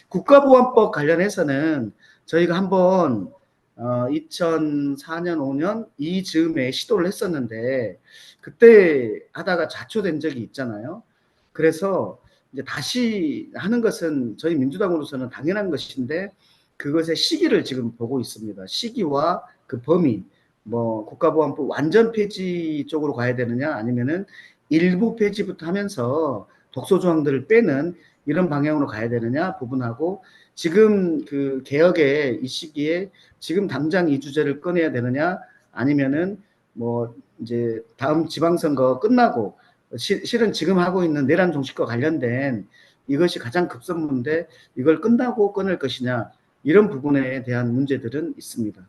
국가보안법 관련해서는 저희가 한번 2004년, 5년 이 즈음에 시도를 했었는데 그때 하다가 자초된 적이 있잖아요. 그래서 이제 다시 하는 것은 저희 민주당으로서는 당연한 것인데 그것의 시기를 지금 보고 있습니다. 시기와 그 범위, 뭐 국가보안법 완전 폐지 쪽으로 가야 되느냐 아니면은 일부 폐지부터 하면서 독소 조항들을 빼는 이런 방향으로 가야 되느냐 부분하고 지금 그 개혁의 이 시기에 지금 당장 이 주제를 꺼내야 되느냐 아니면은 뭐 이제 다음 지방선거 끝나고 실은 지금 하고 있는 내란 종식과 관련된 이것이 가장 급선무인데 이걸 끝나고 꺼낼 것이냐 이런 부분에 대한 문제들은 있습니다.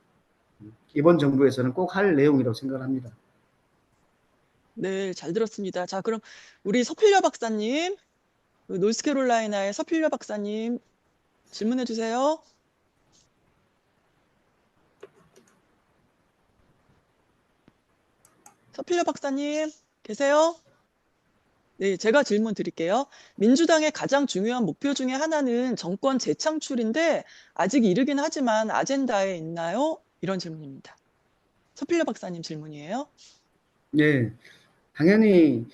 이번 정부에서는 꼭 할 내용이라고 생각합니다. 네, 잘 들었습니다. 자, 그럼 우리 서필려 박사님, 노스캐롤라이나의 서필려 박사님 질문해 주세요. 서필려 박사님 계세요? 네, 제가 질문 드릴게요. 민주당의 가장 중요한 목표 중에 하나는 정권 재창출인데 아직 이르긴 하지만 아젠다에 있나요? 이런 질문입니다. 서필려 박사님 질문이에요. 네, 당연히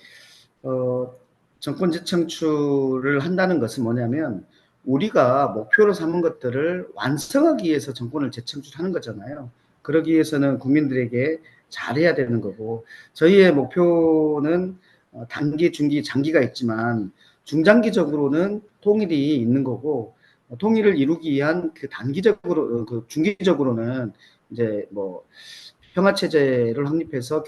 정권 재창출을 한다는 것은 뭐냐면 우리가 목표로 삼은 것들을 완성하기 위해서 정권을 재창출하는 거잖아요. 그러기 위해서는 국민들에게 잘해야 되는 거고 저희의 목표는 단기, 중기, 장기가 있지만 중장기적으로는 통일이 있는 거고 통일을 이루기 위한 그 단기적으로 그 중기적으로는 이제 뭐 평화 체제를 확립해서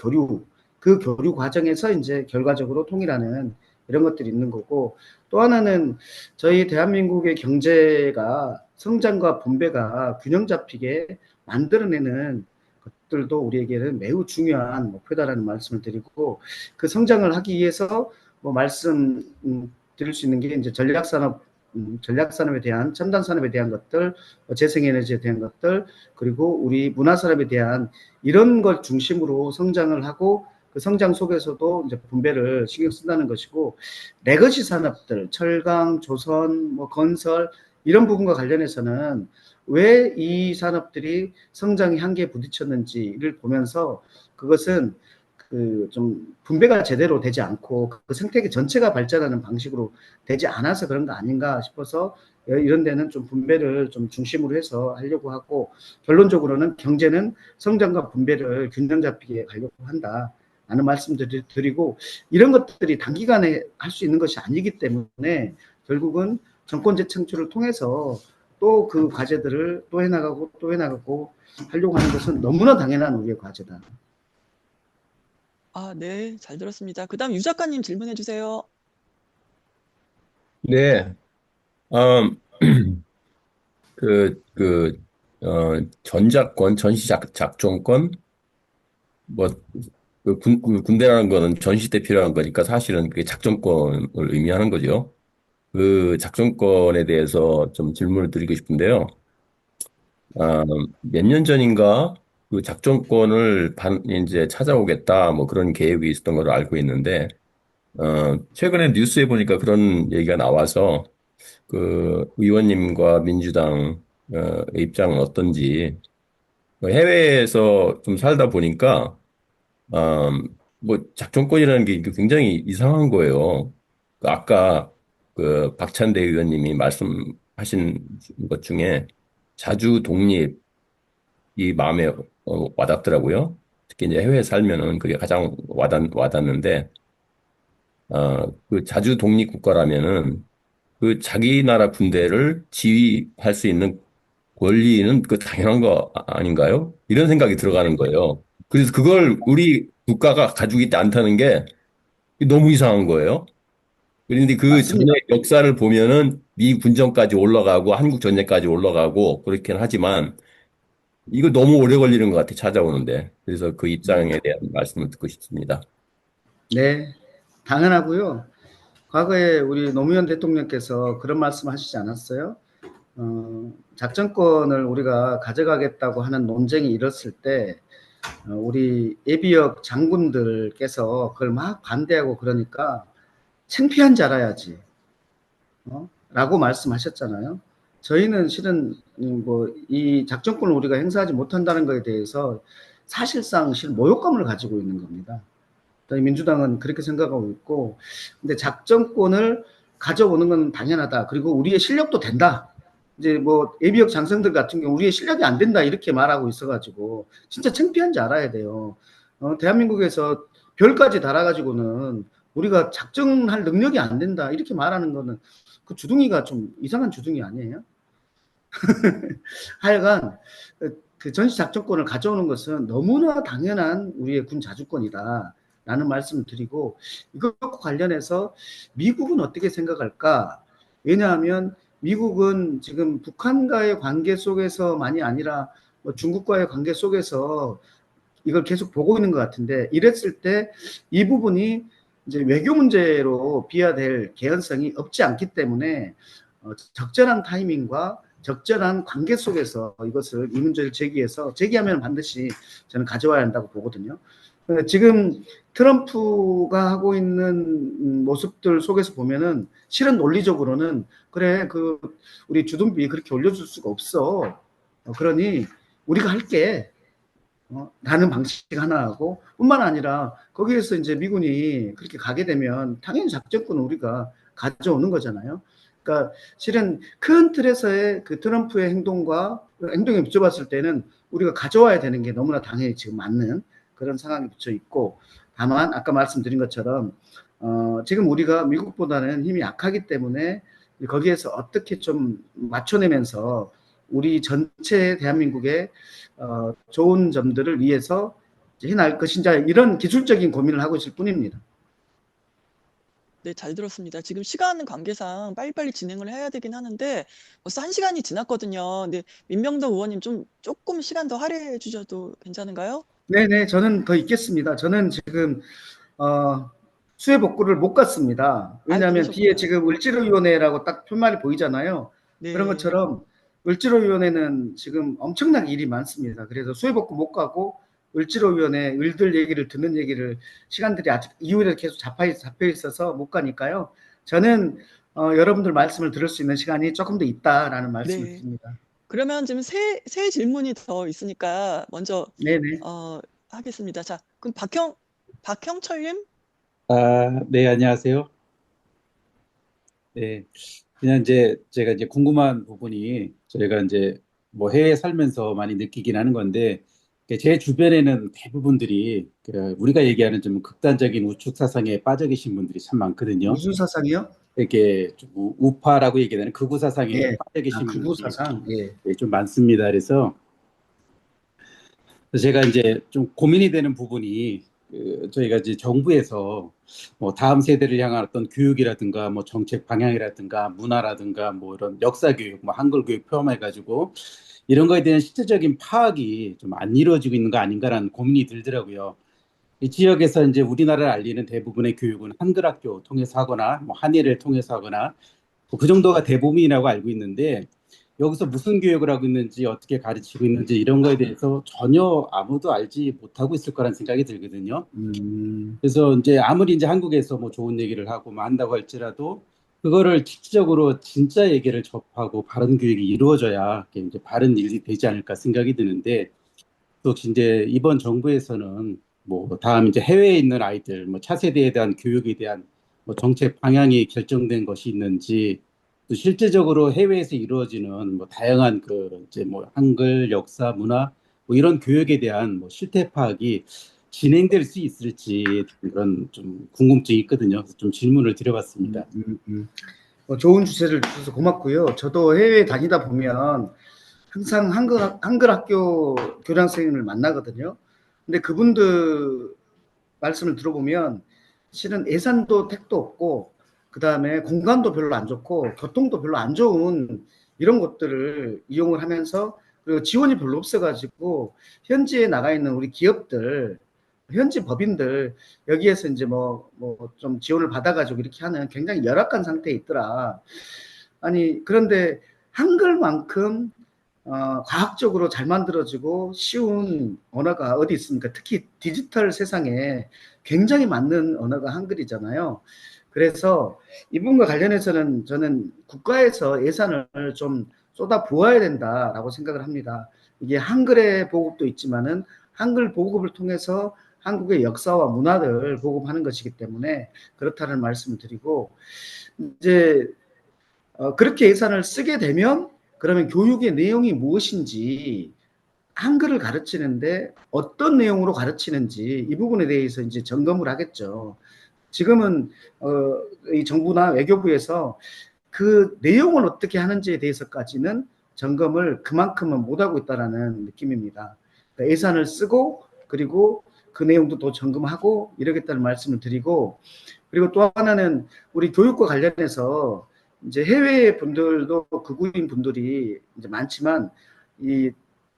그 교류 과정에서 이제 결과적으로 통일하는 이런 것들이 있는 거고 또 하나는 저희 대한민국의 경제가 성장과 분배가 균형 잡히게 만들어내는 것들도 우리에게는 매우 중요한 목표다라는 말씀을 드리고 그 성장을 하기 위해서 뭐 말씀 드릴 수 있는 게 이제 전략산업에 대한 첨단 산업에 대한 것들, 재생에너지에 대한 것들, 그리고 우리 문화산업에 대한 이런 걸 중심으로 성장을 하고 그 성장 속에서도 이제 분배를 신경 쓴다는 것이고 레거시 산업들, 철강, 조선, 뭐 건설 이런 부분과 관련해서는 왜 이 산업들이 성장의 한계에 부딪혔는지를 보면서 그것은 그 좀 분배가 제대로 되지 않고 그 생태계 전체가 발전하는 방식으로 되지 않아서 그런 거 아닌가 싶어서 이런 데는 좀 분배를 좀 중심으로 해서 하려고 하고 결론적으로는 경제는 성장과 분배를 균형 잡히게 가려고 한다. 라는 말씀들을 드리고 이런 것들이 단기간에 할 수 있는 것이 아니기 때문에 결국은 정권 재창출을 통해서 또 그 과제들을 또 해나가고 하려고 하는 것은 너무나 당연한 우리의 과제다. 아, 네, 잘 들었습니다. 그다음 유 작가님 질문해 주세요. 네. 음, 전자권, 작전권, 뭐, 군대라는 거는 전시 때 필요한 거니까 사실은 그게 작전권을 의미하는 거죠. 그 작전권에 대해서 좀 질문을 드리고 싶은데요. 몇 년 전인가 그 작전권을 이제 찾아오겠다 뭐 그런 계획이 있었던 걸로 알고 있는데, 최근에 뉴스에 보니까 그런 얘기가 나와서 그 의원님과 민주당 입장은 어떤지 해외에서 좀 살다 보니까 뭐 작전권이라는 게 굉장히 이상한 거예요. 아까 그 박찬대 의원님이 말씀하신 것 중에 자주 독립이 마음에 와닿더라고요. 특히 이제 해외에 살면은 그게 가장 와닿는데 그 자주 독립 국가라면은 그 자기 나라 군대를 지휘할 수 있는 권리는 그 당연한 거 아닌가요? 이런 생각이 들어가는 거예요. 그래서 그걸 우리 국가가 가지고 있지 않다는 게 너무 이상한 거예요. 그런데 그 전에 맞습니다. 역사를 보면은 미 군정까지 올라가고 한국 전쟁까지 올라가고 그렇긴 하지만 이거 너무 오래 걸리는 것 같아 찾아오는데. 그래서 그 입장에 대한 말씀을 듣고 싶습니다. 네, 당연하고요. 과거에 우리 노무현 대통령께서 그런 말씀 하시지 않았어요? 작전권을 우리가 가져가겠다고 하는 논쟁이 일었을 때 우리 예비역 장군들께서 그걸 막 반대하고 그러니까 창피한 줄 알아야지. 라고 말씀하셨잖아요. 저희는 실은 이 작전권을 우리가 행사하지 못한다는 것에 대해서 사실상 모욕감을 가지고 있는 겁니다. 저희 민주당은 그렇게 생각하고 있고, 근데 작전권을 가져오는 건 당연하다. 그리고 우리의 실력도 된다. 이제 예비역 장성들 같은 경우 우리의 실력이 안 된다 이렇게 말하고 있어가지고 진짜 창피한지 알아야 돼요. 대한민국에서 별까지 달아가지고는 우리가 작전할 능력이 안 된다 이렇게 말하는 거는 그 주둥이가 좀 이상한 주둥이 아니에요? 하여간 그 전시작전권을 가져오는 것은 너무나 당연한 우리의 군 자주권이다 라는 말씀을 드리고, 이것과 관련해서 미국은 어떻게 생각할까? 왜냐하면 미국은 지금 북한과의 관계 속에서만이 아니라 중국과의 관계 속에서 이걸 계속 보고 있는 것 같은데, 이랬을 때 이 부분이 이제 외교 문제로 비화될 개연성이 없지 않기 때문에 적절한 타이밍과 적절한 관계 속에서 이것을 이 문제를 제기하면 반드시 저는 가져와야 한다고 보거든요. 지금 트럼프가 하고 있는 모습들 속에서 보면은 실은 논리적으로는 그래 우리 주둔비 그렇게 올려줄 수가 없어. 그러니 우리가 할게. 라는 방식 하나하고, 뿐만 아니라 거기에서 이제 미군이 그렇게 가게 되면 당연히 작전권은 우리가 가져오는 거잖아요. 그러니까 실은 큰 틀에서의 그 트럼프의 행동에 비춰봤을 때는 우리가 가져와야 되는 게 너무나 당연히 지금 맞는 그런 상황에 비쳐 있고, 다만 아까 말씀드린 것처럼 지금 우리가 미국보다는 힘이 약하기 때문에 거기에서 어떻게 좀 맞춰내면서 우리 전체 대한민국의 좋은 점들을 위해서 해날 것인지 이런 기술적인 고민을 하고 있을 뿐입니다. 네, 잘 들었습니다. 지금 시간 관계상 빨리빨리 진행을 해야 되긴 하는데 벌써 1시간이 지났거든요. 근데 민병덕 의원님 조금 시간 더 할애해 주셔도 괜찮은가요? 네네, 저는 더 있겠습니다. 저는 지금 수해 복구를 못 갔습니다. 왜냐하면 뒤에 그러셨구나. 지금 을지로위원회라고 딱 표말이 보이잖아요. 그런 네. 것처럼 을지로위원회는 지금 엄청나게 일이 많습니다. 그래서 수해 복구 못 가고 을지로위원회 을들 얘기를 듣는 얘기를 시간들이 아직 이후에 계속 잡혀 있어서 못 가니까요. 저는 여러분들 말씀을 들을 수 있는 시간이 조금 더 있다라는 말씀을 네. 드립니다. 그러면 지금 세 질문이 더 있으니까 먼저 네네. 하겠습니다. 자, 그럼 박형철님? 네, 안녕하세요. 네, 그냥 이제 제가 이제 궁금한 부분이 저희가 이제 뭐 해외 살면서 많이 느끼긴 하는 건데 제 주변에는 대부분들이 우리가 얘기하는 좀 극단적인 우측 사상에 빠져 계신 분들이 참 많거든요. 무슨 사상이요? 이렇게 좀 우파라고 얘기되는 극우 사상에 예. 빠져 계신 극우 분들이 사상. 예. 좀 많습니다. 그래서 제가 이제 좀 고민이 되는 부분이 저희가 이제 정부에서 뭐 다음 세대를 향한 어떤 교육이라든가 뭐 정책 방향이라든가 문화라든가 뭐 이런 역사 교육, 뭐 한글 교육 포함해가지고 이런 거에 대한 실질적인 파악이 좀 안 이루어지고 있는 거 아닌가라는 고민이 들더라고요. 이 지역에서 이제 우리나라를 알리는 대부분의 교육은 한글 학교 통해서 하거나 뭐 한예를 통해서 하거나 뭐그 정도가 대부분이라고 알고 있는데 여기서 무슨 교육을 하고 있는지 어떻게 가르치고 있는지 이런 거에 대해서 전혀 아무도 알지 못하고 있을 거란 생각이 들거든요. 그래서 이제 아무리 이제 한국에서 뭐 좋은 얘기를 하고 뭐 한다고 할지라도 그거를 실질적으로 진짜 얘기를 접하고 바른 교육이 이루어져야 그게 이제 바른 일이 되지 않을까 생각이 드는데 또 혹시 이제 이번 정부에서는 뭐 다음 이제 해외에 있는 아이들 뭐 차세대에 대한 교육에 대한 뭐 정책 방향이 결정된 것이 있는지 또 실제적으로 해외에서 이루어지는 뭐 다양한 그 이제 뭐 한글 역사 문화 뭐 이런 교육에 대한 뭐 실태 파악이 진행될 수 있을지 그런 좀 궁금증이 있거든요. 그래서 좀 질문을 드려봤습니다. 좋은 주제를 주셔서 고맙고요. 저도 해외에 다니다 보면 항상 한글 학교 교장 선생님을 만나거든요. 근데 그분들 말씀을 들어보면 실은 예산도 택도 없고 그다음에 공간도 별로 안 좋고 교통도 별로 안 좋은 이런 것들을 이용을 하면서, 그리고 지원이 별로 없어가지고 현지에 나가 있는 우리 기업들, 현지 법인들 여기에서 이제 뭐 좀 지원을 받아가지고 이렇게 하는 굉장히 열악한 상태에 있더라. 아니 그런데 한글만큼 과학적으로 잘 만들어지고 쉬운 언어가 어디 있습니까? 특히 디지털 세상에 굉장히 맞는 언어가 한글이잖아요. 그래서 이 부분과 관련해서는 저는 국가에서 예산을 좀 쏟아 부어야 된다라고 생각을 합니다. 이게 한글의 보급도 있지만은 한글 보급을 통해서 한국의 역사와 문화를 보급하는 것이기 때문에 그렇다는 말씀을 드리고, 이제 그렇게 예산을 쓰게 되면 그러면 교육의 내용이 무엇인지, 한글을 가르치는데 어떤 내용으로 가르치는지 이 부분에 대해서 이제 점검을 하겠죠. 지금은 이 정부나 외교부에서 그 내용을 어떻게 하는지에 대해서까지는 점검을 그만큼은 못하고 있다는 느낌입니다. 그러니까 예산을 쓰고 그리고 그 내용도 또 점검하고 이러겠다는 말씀을 드리고, 그리고 또 하나는 우리 교육과 관련해서 이제 해외 분들도 극우인 분들이 이제 많지만 이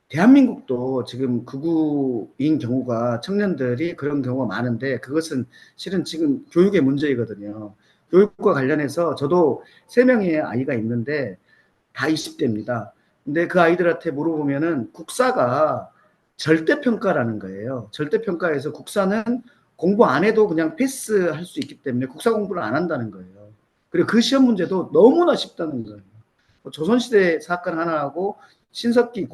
대한민국도 지금 극우인 경우가, 청년들이 그런 경우가 많은데 그것은 실은 지금 교육의 문제이거든요. 교육과 관련해서 저도 3명의 아이가 있는데 다 20대입니다. 근데 그 아이들한테 물어보면은 국사가 절대평가라는 거예요. 절대평가에서 국사는 공부 안 해도 그냥 패스할 수 있기 때문에 국사 공부를 안 한다는 거예요. 그리고 그 시험 문제도 너무나 쉽다는 거예요. 조선시대 사건 하나하고 신석기,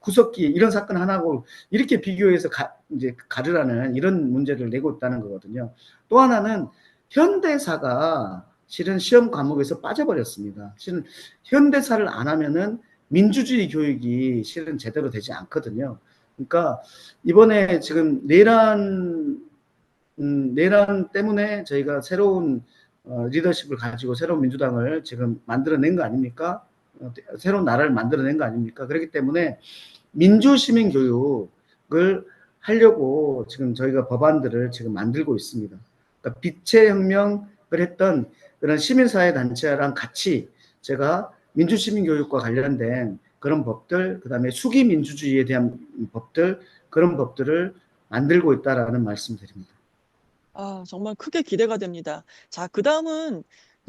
구석기 이런 사건 하나하고 이렇게 비교해서 이제 가르라는 이런 문제를 내고 있다는 거거든요. 또 하나는 현대사가 실은 시험 과목에서 빠져버렸습니다. 실은 현대사를 안 하면은 민주주의 교육이 실은 제대로 되지 않거든요. 그러니까 이번에 지금 내란 때문에 저희가 새로운 리더십을 가지고 새로운 민주당을 지금 만들어낸 거 아닙니까? 새로운 나라를 만들어낸 거 아닙니까? 그렇기 때문에 민주시민 교육을 하려고 지금 저희가 법안들을 지금 만들고 있습니다. 그러니까 빛의 혁명을 했던 그런 시민사회 단체랑 같이 제가 민주시민 교육과 관련된 그런 법들, 그다음에 수기 민주주의에 대한 법들, 그런 법들을 만들고 있다라는 말씀드립니다. 정말 크게 기대가 됩니다. 자, 그 다음은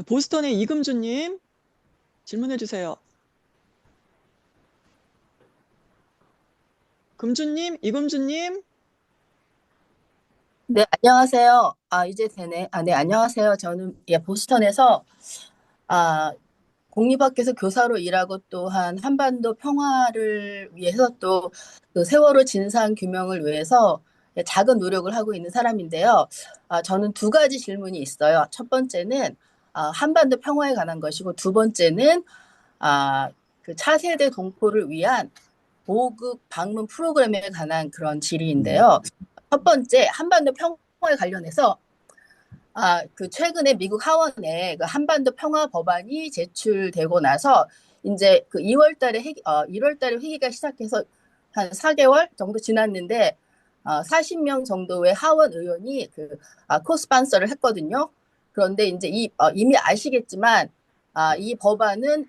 보스턴의 이금주님 질문해 주세요. 금주님, 이금주님. 네, 안녕하세요. 이제 되네. 네, 안녕하세요. 저는 보스턴에서 공립학교에서 교사로 일하고 또한 한반도 평화를 위해서 또 그 세월호 진상 규명을 위해서 작은 노력을 하고 있는 사람인데요. 저는 2가지 질문이 있어요. 첫 번째는 한반도 평화에 관한 것이고, 두 번째는 그 차세대 동포를 위한 보급 방문 프로그램에 관한 그런 질의인데요. 첫 번째, 한반도 평화에 관련해서 그 최근에 미국 하원에 그 한반도 평화 법안이 제출되고 나서 이제 그 1월 달에 회기가 시작해서 한 4개월 정도 지났는데 40명 정도의 하원 의원이 코스판서를 했거든요. 그런데 이제 이미 아시겠지만 이 법안은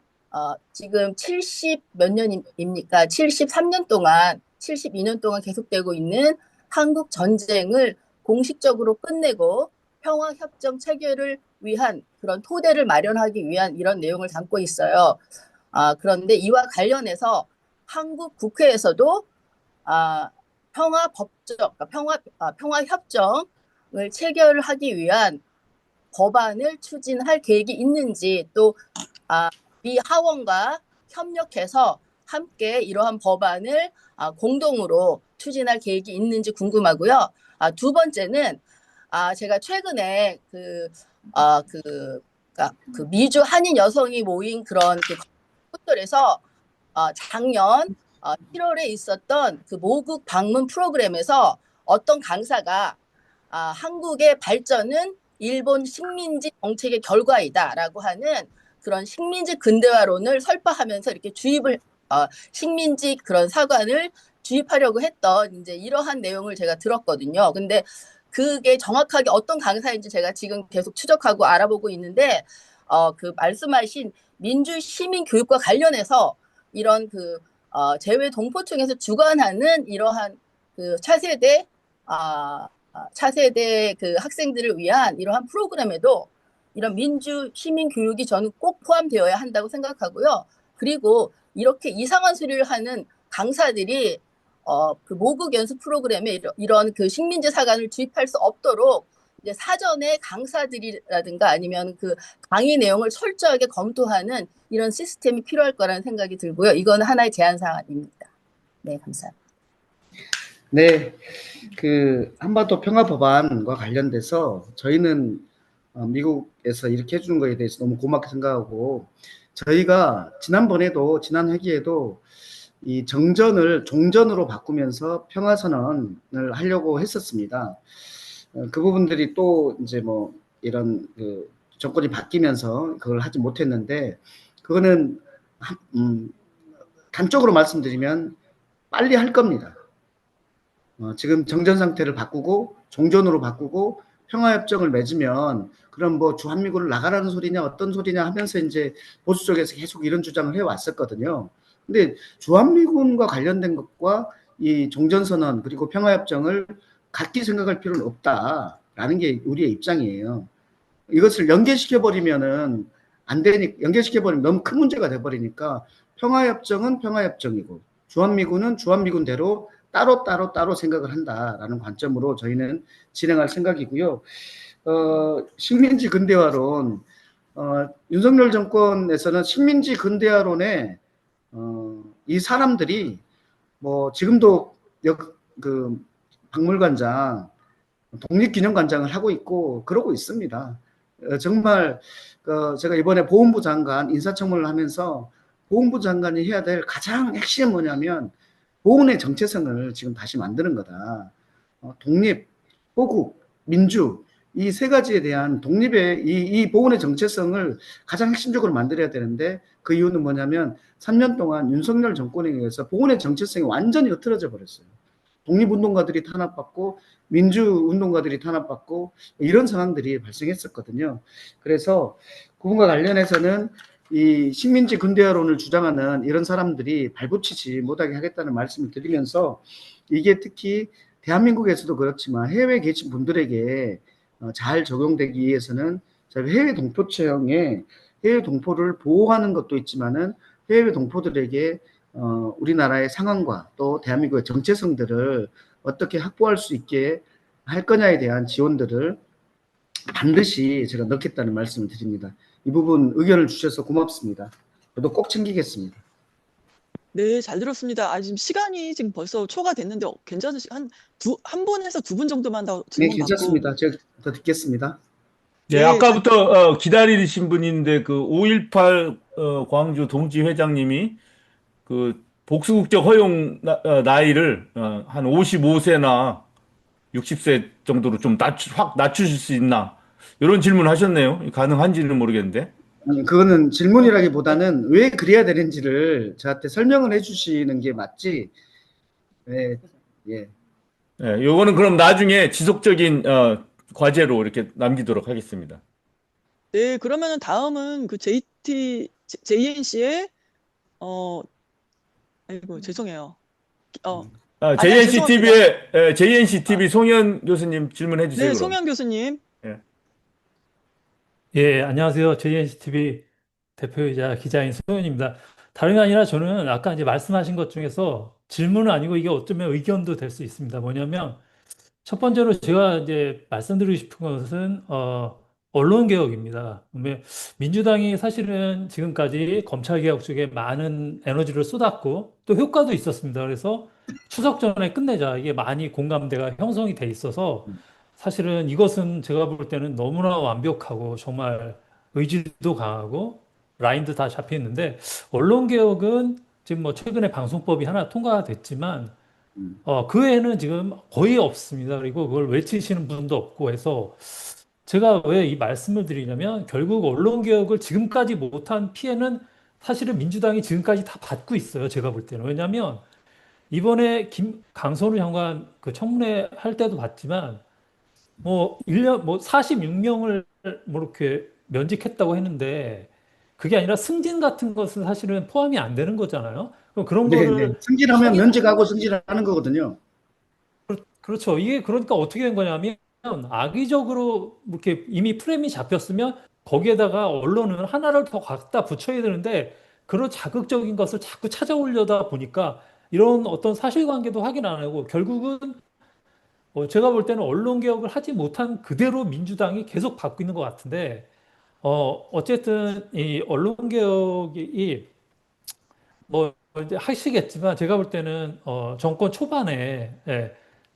지금 70 몇 년입니까? 73년 동안, 72년 동안 계속되고 있는 한국 전쟁을 공식적으로 끝내고 평화협정 체결을 위한 그런 토대를 마련하기 위한 이런 내용을 담고 있어요. 그런데 이와 관련해서 한국 국회에서도 평화협정을 체결하기 위한 법안을 추진할 계획이 있는지, 또 미 하원과 협력해서 함께 이러한 법안을 공동으로 추진할 계획이 있는지 궁금하고요. 두 번째는 제가 최근에 그 미주 한인 여성이 모인 그런 호텔에서 작년 1월에 있었던 그 모국 방문 프로그램에서 어떤 강사가 한국의 발전은 일본 식민지 정책의 결과이다라고 하는 그런 식민지 근대화론을 설파하면서 이렇게 식민지 그런 사관을 주입하려고 했던 이제 이러한 내용을 제가 들었거든요. 근데 그게 정확하게 어떤 강사인지 제가 지금 계속 추적하고 알아보고 있는데 그 말씀하신 민주 시민 교육과 관련해서 이런 재외 동포층에서 주관하는 이러한 차세대 그 학생들을 위한 이러한 프로그램에도 이런 민주 시민 교육이 저는 꼭 포함되어야 한다고 생각하고요. 그리고 이렇게 이상한 소리를 하는 강사들이 그 모국 연수 프로그램에 이런 그 식민지 사관을 주입할 수 없도록 이제 사전에 강사들이라든가 아니면 그 강의 내용을 철저하게 검토하는 이런 시스템이 필요할 거라는 생각이 들고요. 이거는 하나의 제안 사항입니다. 네, 감사합니다. 네, 그 한반도 평화 법안과 관련돼서 저희는 미국에서 이렇게 해주는 거에 대해서 너무 고맙게 생각하고, 저희가 지난 회기에도 이 종전으로 바꾸면서 평화선언을 하려고 했었습니다. 그 부분들이 또 이제 뭐 이런 그 정권이 바뀌면서 그걸 하지 못했는데, 그거는 단적으로 말씀드리면 빨리 할 겁니다. 지금 정전 상태를 바꾸고 종전으로 바꾸고 평화협정을 맺으면 그럼 뭐 주한미군을 나가라는 소리냐 어떤 소리냐 하면서 이제 보수 쪽에서 계속 이런 주장을 해왔었거든요. 근데 주한미군과 관련된 것과 이 종전선언 그리고 평화협정을 같이 생각할 필요는 없다라는 게 우리의 입장이에요. 이것을 연계시켜버리면은 안 되니까, 연계시켜버리면 너무 큰 문제가 돼버리니까 평화협정은 평화협정이고 주한미군은 주한미군대로 따로 생각을 한다라는 관점으로 저희는 진행할 생각이고요. 식민지 근대화론, 윤석열 정권에서는 식민지 근대화론에 이 사람들이 뭐 지금도 박물관장, 독립기념관장을 하고 있고 그러고 있습니다. 정말 제가 이번에 보훈부 장관 인사청문을 하면서 보훈부 장관이 해야 될 가장 핵심은 뭐냐면 보훈의 정체성을 지금 다시 만드는 거다. 독립, 호국, 민주 이 세 가지에 대한 독립의 이 보훈의 정체성을 가장 핵심적으로 만들어야 되는데, 그 이유는 뭐냐면 3년 동안 윤석열 정권에 의해서 보훈의 정체성이 완전히 흐트러져 버렸어요. 독립운동가들이 탄압받고 민주운동가들이 탄압받고 이런 상황들이 발생했었거든요. 그래서 그분과 관련해서는 이 식민지 근대화론을 주장하는 이런 사람들이 발붙이지 못하게 하겠다는 말씀을 드리면서, 이게 특히 대한민국에서도 그렇지만 해외에 계신 분들에게 잘 적용되기 위해서는 저희 해외 동포청에 해외 동포를 보호하는 것도 있지만은 해외 동포들에게 우리나라의 상황과 또 대한민국의 정체성들을 어떻게 확보할 수 있게 할 거냐에 대한 지원들을 반드시 제가 넣겠다는 말씀을 드립니다. 이 부분 의견을 주셔서 고맙습니다. 저도 꼭 챙기겠습니다. 네, 잘 들었습니다. 지금 시간이 지금 벌써 초가 됐는데 한 분에서 두 분 정도만 더 네, 질문 받고. 괜찮습니다. 제가 더 듣겠습니다. 네, 아까부터 기다리신 분인데 그 5.18 광주 동지 회장님이 그 복수국적 허용 나이를 한 55세나 60세 정도로 좀 확 낮추실 수 있나? 이런 질문 하셨네요. 가능한지는 모르겠는데. 아니, 그거는 질문이라기보다는 왜 그래야 되는지를 저한테 설명을 해주시는 게 맞지. 네, 예. 네, 요거는 그럼 나중에 지속적인 과제로 이렇게 남기도록 하겠습니다. 네, 그러면은 다음은 그 JNC의 아이고 죄송해요. JNC 죄송합니다. TV의 JNC TV 송현 교수님 질문해 주세요. 네, 그럼. 송현 교수님. 예, 안녕하세요. JNCTV 대표이자 기자인 송현입니다. 다른 게 아니라 저는 아까 이제 말씀하신 것 중에서 질문은 아니고 이게 어쩌면 의견도 될 수 있습니다. 뭐냐면 첫 번째로 제가 이제 말씀드리고 싶은 것은 언론 개혁입니다. 민주당이 사실은 지금까지 검찰 개혁 쪽에 많은 에너지를 쏟았고 또 효과도 있었습니다. 그래서 추석 전에 끝내자 이게 많이 공감대가 형성이 돼 있어서 사실은 이것은 제가 볼 때는 너무나 완벽하고 정말 의지도 강하고 라인도 다 잡혀 있는데, 언론 개혁은 지금 뭐 최근에 방송법이 하나 통과가 됐지만 그 외에는 지금 거의 없습니다. 그리고 그걸 외치시는 분도 없고 해서 제가 왜 이 말씀을 드리냐면, 결국 언론 개혁을 지금까지 못한 피해는 사실은 민주당이 지금까지 다 받고 있어요. 제가 볼 때는. 왜냐하면 이번에 강선우 장관 그 청문회 할 때도 봤지만 뭐 1년 뭐 46명을 뭐 이렇게 면직했다고 했는데 그게 아니라 승진 같은 것은 사실은 포함이 안 되는 거잖아요. 그럼 그런 네, 네. 거를 승진하면 하기 면직하고 승진하는 거거든요. 그렇죠. 이게 그러니까 어떻게 된 거냐면 악의적으로 이렇게 이미 프레임이 잡혔으면 거기에다가 언론은 하나를 더 갖다 붙여야 되는데 그런 자극적인 것을 자꾸 찾아오려다 보니까 이런 어떤 사실관계도 확인 안 하고 결국은 제가 볼 때는 언론 개혁을 하지 못한 그대로 민주당이 계속 받고 있는 것 같은데 어쨌든 이 언론 개혁이 뭐 이제 하시겠지만 제가 볼 때는 정권 초반에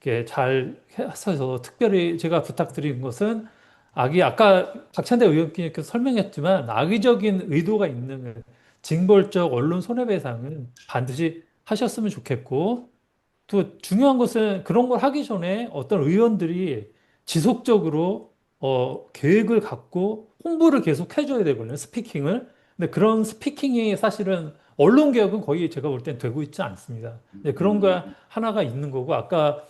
이렇게 잘 해서 특별히 제가 부탁드린 것은 아까 박찬대 의원께서 설명했지만 악의적인 의도가 있는 징벌적 언론 손해배상은 반드시 하셨으면 좋겠고 또 중요한 것은 그런 걸 하기 전에 어떤 의원들이 지속적으로 계획을 갖고 홍보를 계속 해줘야 되거든요. 스피킹을. 근데 그런 스피킹이 사실은 언론 개혁은 거의 제가 볼 땐 되고 있지 않습니다. 근데 그런 거 하나가 있는 거고 아까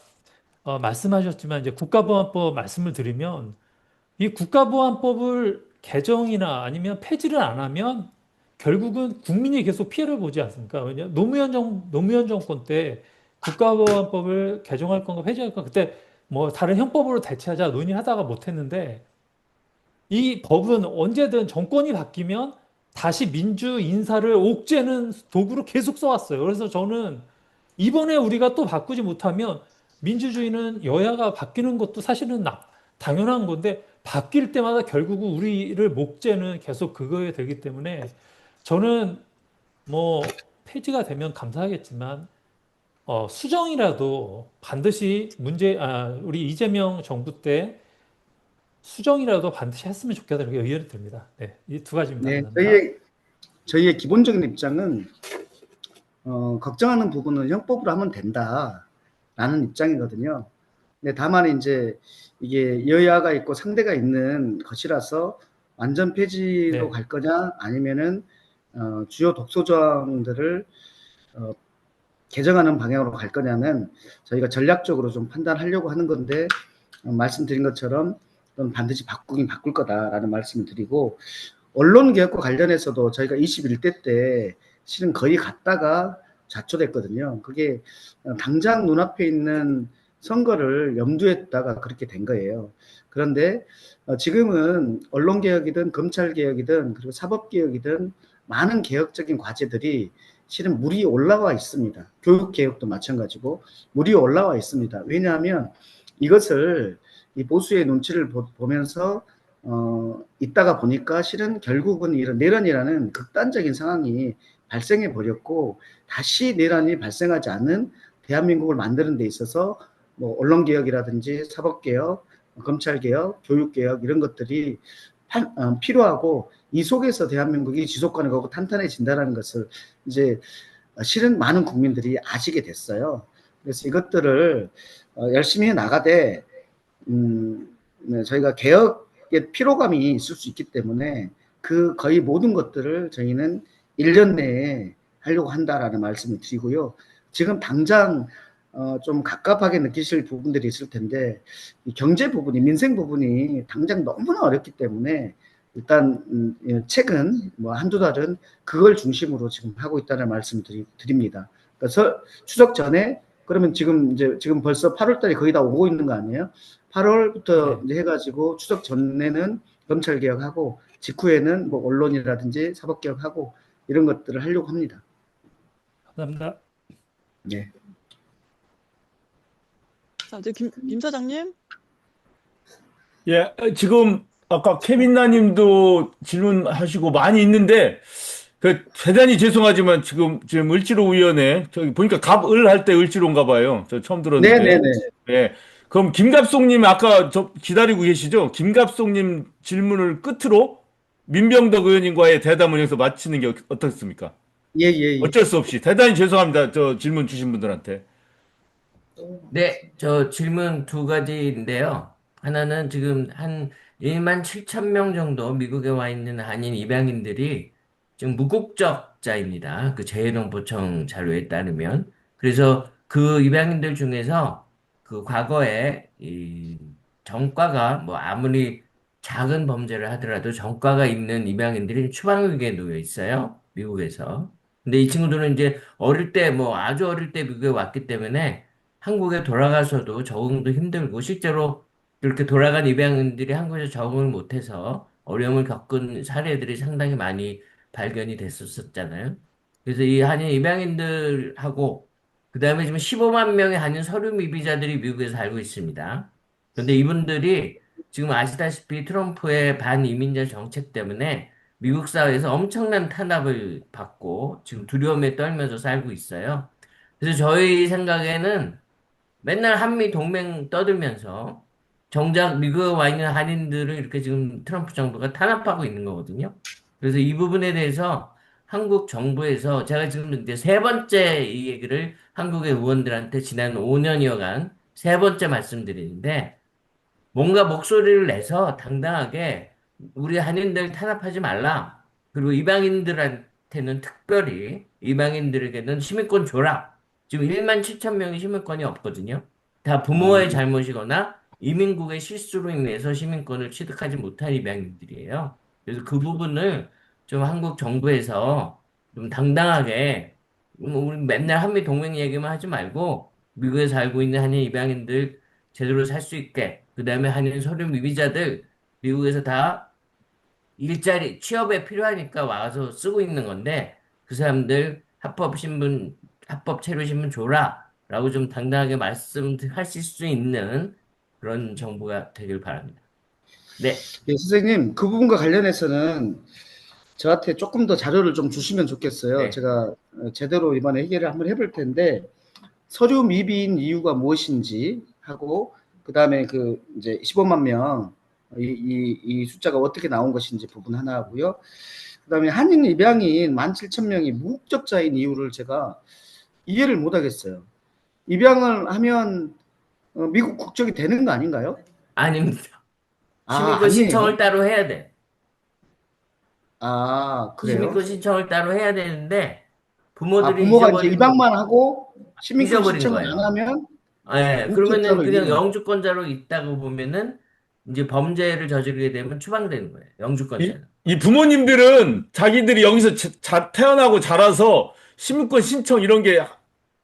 말씀하셨지만 이제 국가보안법 말씀을 드리면 이 국가보안법을 개정이나 아니면 폐지를 안 하면 결국은 국민이 계속 피해를 보지 않습니까? 왜냐 노무현 정권 때 국가보안법을 개정할 건가 폐지할 건가 그때 뭐 다른 형법으로 대체하자 논의하다가 못했는데 이 법은 언제든 정권이 바뀌면 다시 민주 인사를 옥죄는 도구로 계속 써왔어요. 그래서 저는 이번에 우리가 또 바꾸지 못하면 민주주의는 여야가 바뀌는 것도 사실은 당연한 건데 바뀔 때마다 결국은 우리를 목재는 계속 그거에 되기 때문에 저는 뭐 폐지가 되면 감사하겠지만 수정이라도 반드시 우리 이재명 정부 때 수정이라도 반드시 했으면 좋겠다 이렇게 의견이 듭니다. 네, 이 두 가지입니다. 네, 감사합니다. 저희의 기본적인 입장은 걱정하는 부분은 형법으로 하면 된다라는 입장이거든요. 근데 다만 이제 이게 여야가 있고 상대가 있는 것이라서 완전 폐지로 네. 갈 거냐 아니면은 주요 독소조항들을 개정하는 방향으로 갈 거냐는 저희가 전략적으로 좀 판단하려고 하는 건데 말씀드린 것처럼 반드시 바꾸긴 바꿀 거다라는 말씀을 드리고 언론 개혁과 관련해서도 저희가 21대 때 실은 거의 갔다가 좌초됐거든요. 그게 당장 눈앞에 있는 선거를 염두에 다가 그렇게 된 거예요. 그런데 지금은 언론 개혁이든 검찰 개혁이든 그리고 사법 개혁이든 많은 개혁적인 과제들이 실은 물이 올라와 있습니다. 교육 개혁도 마찬가지고 물이 올라와 있습니다. 왜냐하면 이것을 이 보수의 눈치를 보면서 있다가 보니까 실은 결국은 이런 내란이라는 극단적인 상황이 발생해 버렸고 다시 내란이 발생하지 않는 대한민국을 만드는 데 있어서 뭐 언론 개혁이라든지 사법 개혁, 검찰 개혁, 교육 개혁 이런 것들이 필요하고 이 속에서 대한민국이 지속 가능하고 탄탄해진다는 것을 이제 실은 많은 국민들이 아시게 됐어요. 그래서 이것들을 열심히 해 나가되 네, 저희가 개혁의 피로감이 있을 수 있기 때문에 그 거의 모든 것들을 저희는 1년 내에 하려고 한다라는 말씀을 드리고요. 지금 당장 좀 갑갑하게 느끼실 부분들이 있을 텐데 이 경제 부분이 민생 부분이 당장 너무나 어렵기 때문에 일단 최근 뭐 한두 달은 그걸 중심으로 지금 하고 있다는 말씀을 드립니다. 그래서 추석 전에 그러면 지금 벌써 8월 달이 거의 다 오고 있는 거 아니에요? 8월부터 이제 해가지고 추석 전에는 검찰 개혁하고 직후에는 뭐 언론이라든지 사법 개혁하고 이런 것들을 하려고 합니다. 감사합니다. 네. 자, 이제 김 사장님. 예, 지금 아까 케빈나님도 질문하시고 많이 있는데 대단히 죄송하지만 지금 을지로위원회 저기 보니까 갑을 할 때 을지로인가 봐요. 저 처음 들었는데. 네네네. 네. 그럼 김갑송님 아까 저 기다리고 계시죠? 김갑송님 질문을 끝으로 민병덕 의원님과의 대담을 해서 마치는 게 어떻습니까? 예. 어쩔 수 없이 대단히 죄송합니다. 저 질문 주신 분들한테. 네, 저 질문 두 가지인데요. 하나는 지금 한 1만 7천 명 정도 미국에 와 있는 한인 입양인들이 지금 무국적자입니다. 그 재외동포청 자료에 따르면. 그래서 그 입양인들 중에서 그 과거에 이 전과가 뭐 아무리 작은 범죄를 하더라도 전과가 있는 이방인들이 추방위기에 놓여 있어요. 미국에서. 근데 이 친구들은 이제 어릴 때 뭐 아주 어릴 때 미국에 왔기 때문에 한국에 돌아가서도 적응도 힘들고 실제로 이렇게 돌아간 입양인들이 한국에서 적응을 못해서 어려움을 겪은 사례들이 상당히 많이 발견이 됐었잖아요. 그래서 이 한인 입양인들하고 그다음에 지금 15만 명의 한인 서류 미비자들이 미국에서 살고 있습니다. 그런데 이분들이 지금 아시다시피 트럼프의 반이민자 정책 때문에 미국 사회에서 엄청난 탄압을 받고 지금 두려움에 떨면서 살고 있어요. 그래서 저희 생각에는 맨날 한미 동맹 떠들면서 정작 미국에 와 있는 한인들을 이렇게 지금 트럼프 정부가 탄압하고 있는 거거든요. 그래서 이 부분에 대해서 한국 정부에서 제가 지금 이제 세 번째 이 얘기를 한국의 의원들한테 지난 5년여간 세 번째 말씀드리는데 뭔가 목소리를 내서 당당하게 우리 한인들 탄압하지 말라. 그리고 이방인들한테는 특별히 이방인들에게는 시민권 줘라. 지금 1만 7천 명이 시민권이 없거든요. 다 부모의 잘못이거나 이민국의 실수로 인해서 시민권을 취득하지 못한 입양인들이에요. 그래서 그 부분을 좀 한국 정부에서 좀 당당하게 우리 맨날 한미 동맹 얘기만 하지 말고 미국에 살고 있는 한인 입양인들 제대로 살 수 있게 그다음에 한인 서류 미비자들 미국에서 다 일자리 취업에 필요하니까 와서 쓰고 있는 건데 그 사람들 합법 체류 신분 줘라라고 좀 당당하게 말씀하실 수 있는 그런 정부가 되길 바랍니다. 네, 예, 선생님, 그 부분과 관련해서는 저한테 조금 더 자료를 좀 주시면 좋겠어요. 네. 제가 제대로 이번에 해결을 한번 해볼 텐데, 서류 미비인 이유가 무엇인지 하고, 그 다음에 그 이제 15만 명, 이 숫자가 어떻게 나온 것인지 부분 하나 하고요. 그 다음에 한인 입양인 17,000명이 무국적자인 이유를 제가 이해를 못 하겠어요. 입양을 하면 미국 국적이 되는 거 아닌가요? 아닙니다. 아, 시민권 아니에요. 신청을 따로 해야 돼. 아, 그래요? 시민권 신청을 따로 해야 되는데 부모들이 부모가 이제 잊어버린 입양만 하고 시민권 잊어버린 신청을 안 거예요. 하면 예, 그러면은 무국적자로 그냥 인정을. 영주권자로 있다고 보면은 이제 범죄를 저지르게 되면 추방되는 거예요. 영주권자는. 이 부모님들은 자기들이 여기서 태어나고 자라서 시민권 신청 이런 게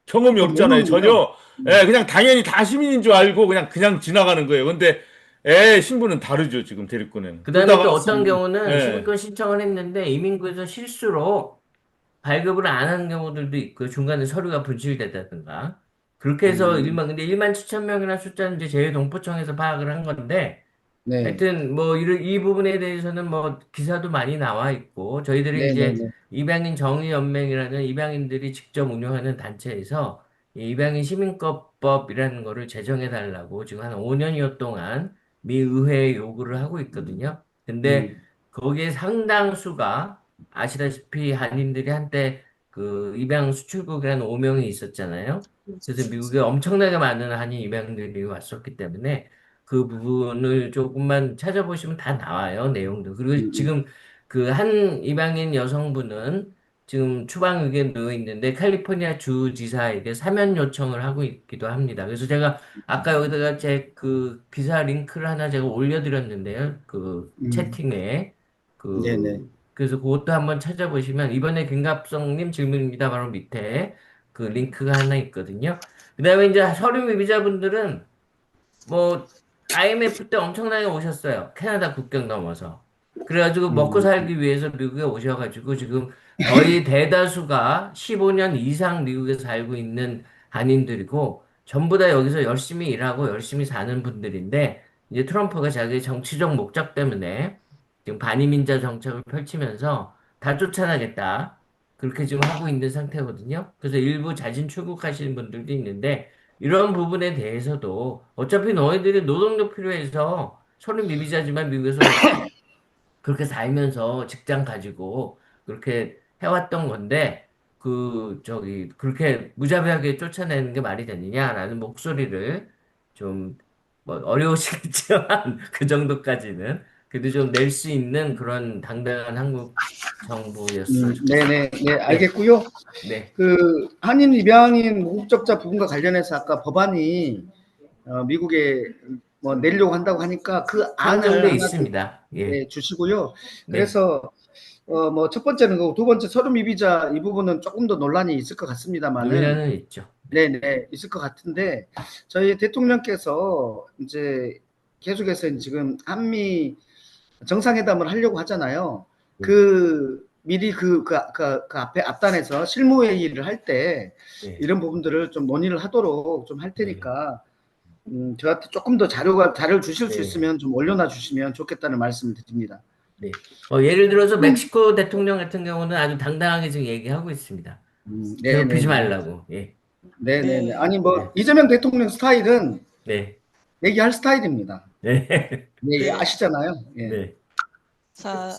경험이 없잖아요. 전혀. 예, 그냥 당연히 다 시민인 줄 알고 그냥 지나가는 거예요. 근데 애 신분은 다르죠, 지금 대립권에는. 그다음에 또 어떤 경우는 예. 시민권 신청을 했는데 이민구에서 실수로 발급을 안 한 경우들도 있고 중간에 서류가 분실됐다든가 그렇게 해서 근데 1만 7천 명이라는 숫자는 이제 제일동포청에서 파악을 한 건데 네. 하여튼 뭐 이 부분에 대해서는 뭐 기사도 많이 나와 있고 저희들이 네, 이제 네, 네. 입양인 정의연맹이라는 입양인들이 직접 운영하는 단체에서 이 입양인 시민권법이라는 거를 제정해 달라고 지금 한 5년여 동안 미 의회에 요구를 하고 있거든요. 근데 거기에 상당수가 아시다시피 한인들이 한때 그 입양 수출국이라는 오명이 있었잖아요. 그래서 미국에 엄청나게 많은 한인 입양들이 왔었기 때문에 그 부분을 조금만 찾아보시면 다 나와요, 내용도. 그리고 지금 그 한 입양인 여성분은 지금 추방 의견 놓여 있는데 캘리포니아 주지사에게 사면 요청을 하고 있기도 합니다. 그래서 제가 아까 여기다가 제 그 기사 링크를 하나 제가 올려드렸는데요. 그 채팅에 네네. 그래서 그것도 한번 찾아보시면 이번에 김갑성님 질문입니다. 바로 밑에 그 링크가 하나 있거든요. 그다음에 이제 서류 미비자분들은 뭐 IMF 때 엄청나게 오셨어요. 캐나다 국경 넘어서. 그래가지고 먹고 살기 위해서 미국에 오셔가지고 지금 거의 대다수가 15년 이상 미국에 살고 있는 한인들이고 전부 다 여기서 열심히 일하고 열심히 사는 분들인데 이제 트럼프가 자기 정치적 목적 때문에 지금 반이민자 정책을 펼치면서 다 쫓아나겠다. 그렇게 지금 하고 있는 상태거든요. 그래서 일부 자진 출국하시는 분들도 있는데 이런 부분에 대해서도 어차피 너희들이 노동력 필요해서 서류 미비자지만 미국에서 그렇게 살면서 직장 가지고 그렇게 해왔던 건데 그렇게 무자비하게 쫓아내는 게 말이 되느냐라는 목소리를 좀 뭐 어려우시겠지만 그 정도까지는 그래도 좀 낼 수 있는 그런 당당한 한국 정부였으면 좋겠습니다. 네네, 네, 알겠고요. 네. 그 한인 입양인 무국적자 부분과 관련해서 아까 법안이 미국에 뭐 내려고 한다고 하니까 그 안을 한정돼 하나 있습니다. 예. 주시고요. 네. 그래서 뭐 첫 번째는 그거, 두 번째 서류 미비자 이 부분은 조금 더 논란이 있을 것 같습니다만은 논란은 있죠. 네네 있을 것 같은데 저희 대통령께서 이제 계속해서 지금 한미 정상회담을 하려고 하잖아요. 그 미리 그 앞에 앞단에서 실무회의를 할 때 네. 이런 부분들을 좀 논의를 하도록 좀 할 테니까 저한테 조금 더 자료를 주실 수 네. 있으면 좀 올려놔 주시면 좋겠다는 말씀을 드립니다. 네. 예를 들어서 멕시코 대통령 같은 경우는 아주 당당하게 지금 얘기하고 있습니다. 괴롭히지 말라고. 예. 네네네. 네. 아니 뭐 네. 이재명 대통령 스타일은 네. 얘기할 스타일입니다. 네. 네, 아시잖아요. 예. 네. 자,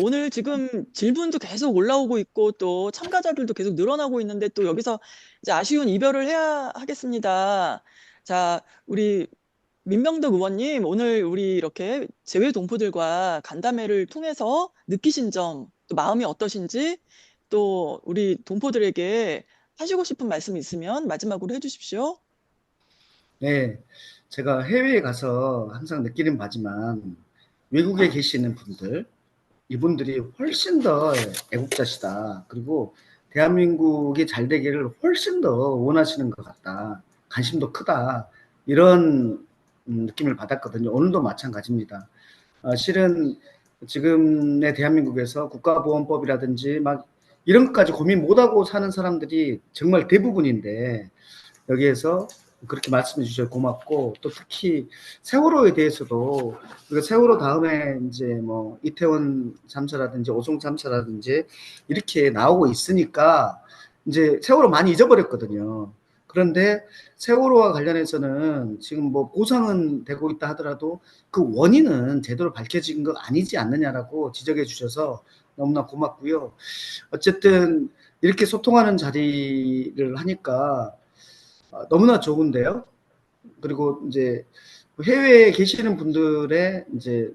오늘 지금 질문도 계속 올라오고 있고 또 참가자들도 계속 늘어나고 있는데 또 여기서 이제 아쉬운 이별을 해야 하겠습니다. 자, 우리 민명덕 의원님, 오늘 우리 이렇게 재외 동포들과 간담회를 통해서 느끼신 점, 또 마음이 어떠신지, 또 우리 동포들에게 하시고 싶은 말씀 있으면 마지막으로 해주십시오. 네, 제가 해외에 가서 항상 느끼는 바지만 외국에 계시는 분들, 이분들이 훨씬 더 애국자시다. 그리고 대한민국이 잘 되기를 훨씬 더 원하시는 것 같다. 관심도 크다. 이런 느낌을 받았거든요. 오늘도 마찬가지입니다. 실은 지금의 대한민국에서 국가보안법이라든지 막 이런 것까지 고민 못하고 사는 사람들이 정말 대부분인데 여기에서 그렇게 말씀해 주셔서 고맙고 또 특히 세월호에 대해서도 우리가 세월호 다음에 이제 뭐 이태원 참사라든지 오송 참사라든지 이렇게 나오고 있으니까 이제 세월호 많이 잊어버렸거든요. 그런데 세월호와 관련해서는 지금 뭐 보상은 되고 있다 하더라도 그 원인은 제대로 밝혀진 거 아니지 않느냐라고 지적해 주셔서 너무나 고맙고요. 어쨌든 이렇게 소통하는 자리를 하니까 너무나 좋은데요. 그리고 이제 해외에 계시는 분들의 이제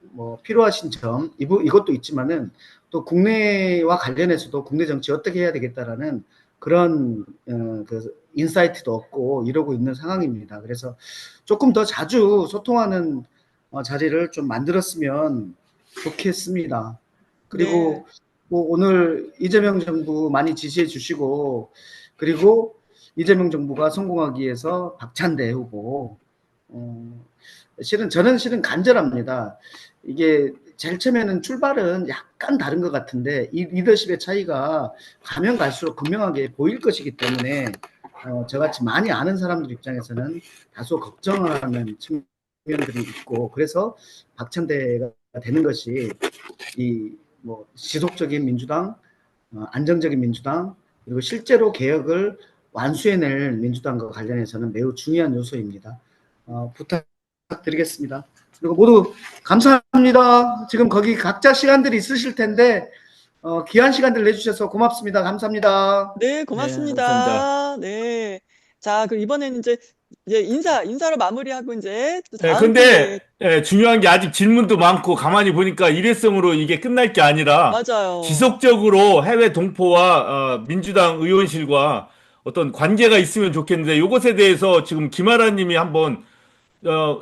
뭐 필요하신 점 이것도 있지만은 또 국내와 관련해서도 국내 정치 어떻게 해야 되겠다라는 그런 그 인사이트도 없고 이러고 있는 상황입니다. 그래서 조금 더 자주 소통하는 자리를 좀 만들었으면 좋겠습니다. 그리고 뭐 오늘 이재명 정부 많이 지지해 주시고 그리고 이재명 정부가 성공하기 위해서 박찬대 후보 저는 간절합니다. 이게 제일 처음에는 출발은 약간 다른 것 같은데 이 리더십의 차이가 가면 갈수록 분명하게 보일 것이기 때문에 저같이 많이 아는 사람들 입장에서는 다소 걱정을 하는 측면들이 있고 그래서 박찬대가 되는 것이 이 뭐 지속적인 민주당, 안정적인 민주당 그리고 실제로 개혁을 완수해낼 민주당과 관련해서는 매우 중요한 요소입니다. 부탁드리겠습니다. 그리고 모두 감사합니다. 지금 거기 각자 시간들이 있으실 텐데 귀한 시간들 내주셔서 고맙습니다. 감사합니다. 네, 네, 고맙습니다. 감사합니다. 네. 자, 그럼 이번에는 이제 인사로 마무리하고 이제 또 네, 다음 근데 중요한 게 아직 질문도 많고 가만히 보니까 일회성으로 이게 끝날 게 아니라 맞아요. 지속적으로 해외 동포와 민주당 의원실과 어떤 관계가 있으면 좋겠는데 이것에 대해서 지금 김아라 님이 한번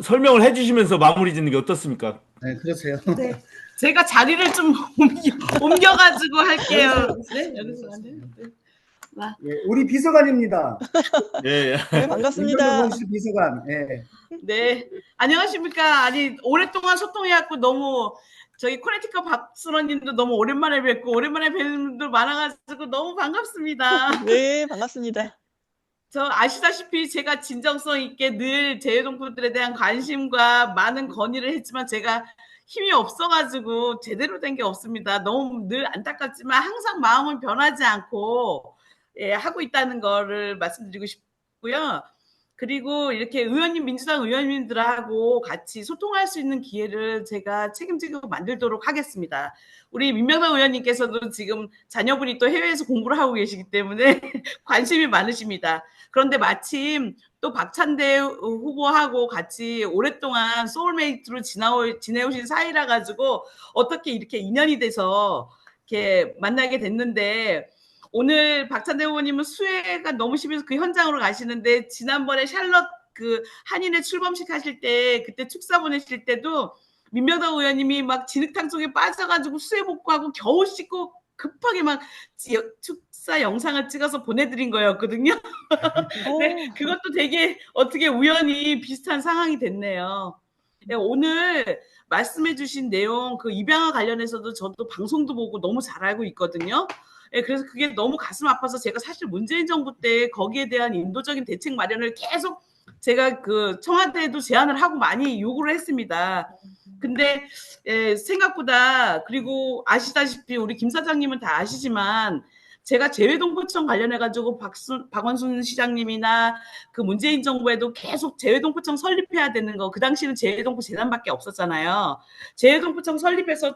설명을 해주시면서 마무리 짓는 게 어떻습니까? 네, 그러세요. 네. 제가 자리를 좀 옮겨가지고 할게요. 네, 여기서 안 돼요? 네. 예, 우리 비서관입니다. 네, 네, 반갑습니다. 민정의원실 비서관. 예. 네, 안녕하십니까. 아니 오랫동안 소통해갖고 너무 저희 코네티컷 박수원님도 너무 오랜만에 뵙고 오랜만에 뵙는 분들 많아가지고 너무 반갑습니다. 네, 반갑습니다. 저 아시다시피 제가 진정성 있게 늘 재외동포들에 대한 관심과 많은 건의를 했지만 제가 힘이 없어가지고 제대로 된 게 없습니다. 너무 늘 안타깝지만 항상 마음은 변하지 않고 하고 있다는 거를 말씀드리고 싶고요. 그리고 이렇게 민주당 의원님들하고 같이 소통할 수 있는 기회를 제가 책임지고 만들도록 하겠습니다. 우리 민명덕 의원님께서도 지금 자녀분이 또 해외에서 공부를 하고 계시기 때문에 관심이 많으십니다. 그런데 마침 또 박찬대 후보하고 같이 오랫동안 소울메이트로 지내오신 사이라 가지고 어떻게 이렇게 인연이 돼서 이렇게 만나게 됐는데 오늘 박찬대 후보님은 수해가 너무 심해서 그 현장으로 가시는데 지난번에 샬럿 그 한인회 출범식 하실 때 그때 축사 보내실 때도 민병덕 의원님이 막 진흙탕 속에 빠져가지고 수해 복구하고 겨우 씻고 급하게 막 축사 영상을 찍어서 보내드린 거였거든요. 네, 그것도 되게 어떻게 우연히 비슷한 상황이 됐네요. 네, 오늘 말씀해주신 내용 그 입양아 관련해서도 저도 방송도 보고 너무 잘 알고 있거든요. 네, 그래서 그게 너무 가슴 아파서 제가 사실 문재인 정부 때 거기에 대한 인도적인 대책 마련을 계속 제가 그 청와대에도 제안을 하고 많이 요구를 했습니다. 근데 생각보다, 그리고 아시다시피 우리 김 사장님은 다 아시지만 제가 재외동포청 관련해가지고 박원순 시장님이나 그 문재인 정부에도 계속 재외동포청 설립해야 되는 거, 그 당시는 재외동포 재단밖에 없었잖아요. 재외동포청 설립해서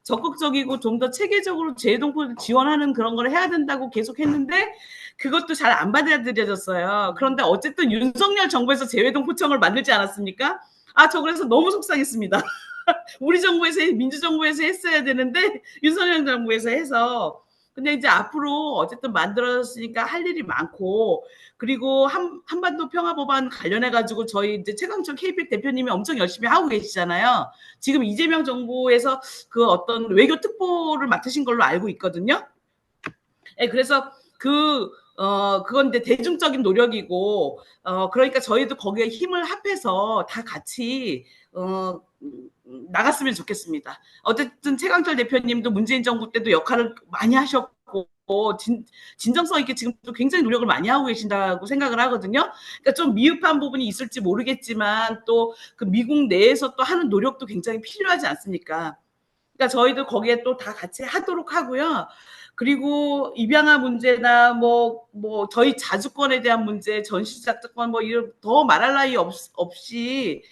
적극적이고 좀 더 체계적으로 재외동포를 지원하는 그런 걸 해야 된다고 계속 했는데 그것도 잘 안 받아들여졌어요. 그런데 어쨌든 윤석열 정부에서 재외동포청을 만들지 않았습니까? 저 그래서 너무 속상했습니다. 우리 정부에서, 민주정부에서 했어야 되는데 윤석열 정부에서 해서. 근데 이제 앞으로 어쨌든 만들어졌으니까 할 일이 많고, 그리고 한반도 평화법안 관련해가지고 저희 이제 최강철 KPEC 대표님이 엄청 열심히 하고 계시잖아요. 지금 이재명 정부에서 그 어떤 외교 특보를 맡으신 걸로 알고 있거든요. 네, 그래서 그건 이제 대중적인 노력이고, 그러니까 저희도 거기에 힘을 합해서 다 같이, 나갔으면 좋겠습니다. 어쨌든 최강철 대표님도 문재인 정부 때도 역할을 많이 하셨고, 진정성 있게 지금도 굉장히 노력을 많이 하고 계신다고 생각을 하거든요. 그러니까 좀 미흡한 부분이 있을지 모르겠지만 또 그 미국 내에서 또 하는 노력도 굉장히 필요하지 않습니까? 그러니까 저희도 거기에 또 다 같이 하도록 하고요. 그리고 입양아 문제나 뭐 저희 자주권에 대한 문제, 전시작전 뭐 이런 더 말할 나위 없이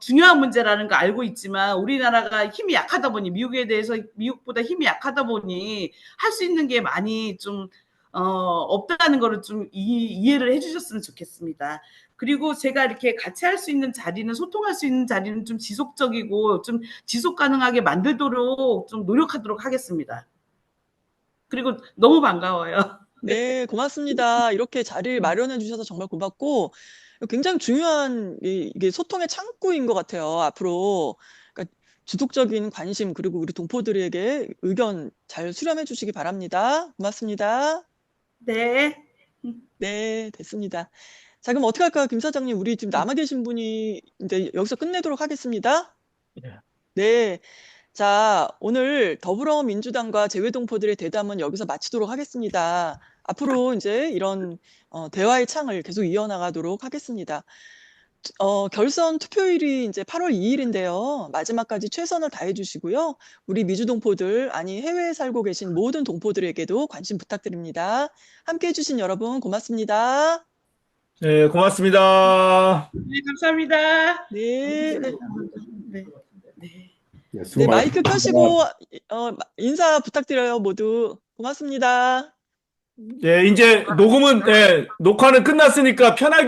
중요한 문제라는 거 알고 있지만 우리나라가 힘이 약하다 보니, 미국에 대해서 미국보다 힘이 약하다 보니 할 수 있는 게 많이 좀 없다는 거를 좀 이해를 해주셨으면 좋겠습니다. 그리고 제가 이렇게 같이 할 수 있는 자리는, 소통할 수 있는 자리는 좀 지속적이고 좀 지속 가능하게 만들도록 좀 노력하도록 하겠습니다. 그리고 너무 반가워요. 네, 고맙습니다. 이렇게 자리를 마련해 주셔서 정말 고맙고, 굉장히 중요한 이게 소통의 창구인 것 같아요. 앞으로. 그러니까 지속적인 관심, 그리고 우리 동포들에게 의견 잘 수렴해 주시기 바랍니다. 고맙습니다. 네. 네, 됐습니다. 자, 그럼 어떻게 할까요, 김 사장님? 우리 지금 남아 계신 분이 이제 여기서 끝내도록 하겠습니다. 네. 자, 오늘 더불어민주당과 재외동포들의 대담은 여기서 마치도록 하겠습니다. 앞으로 이제 이런 대화의 창을 계속 이어나가도록 하겠습니다. 결선 투표일이 이제 8월 2일인데요. 마지막까지 최선을 다해 주시고요. 우리 미주동포들, 아니 해외에 살고 계신 모든 동포들에게도 관심 부탁드립니다. 함께 해주신 여러분 고맙습니다. 네, 고맙습니다. 네, 감사합니다. 네. 네. 네, 마이크 켜시고 인사 부탁드려요, 모두. 고맙습니다. 예, 이제 녹화는 끝났으니까 편하게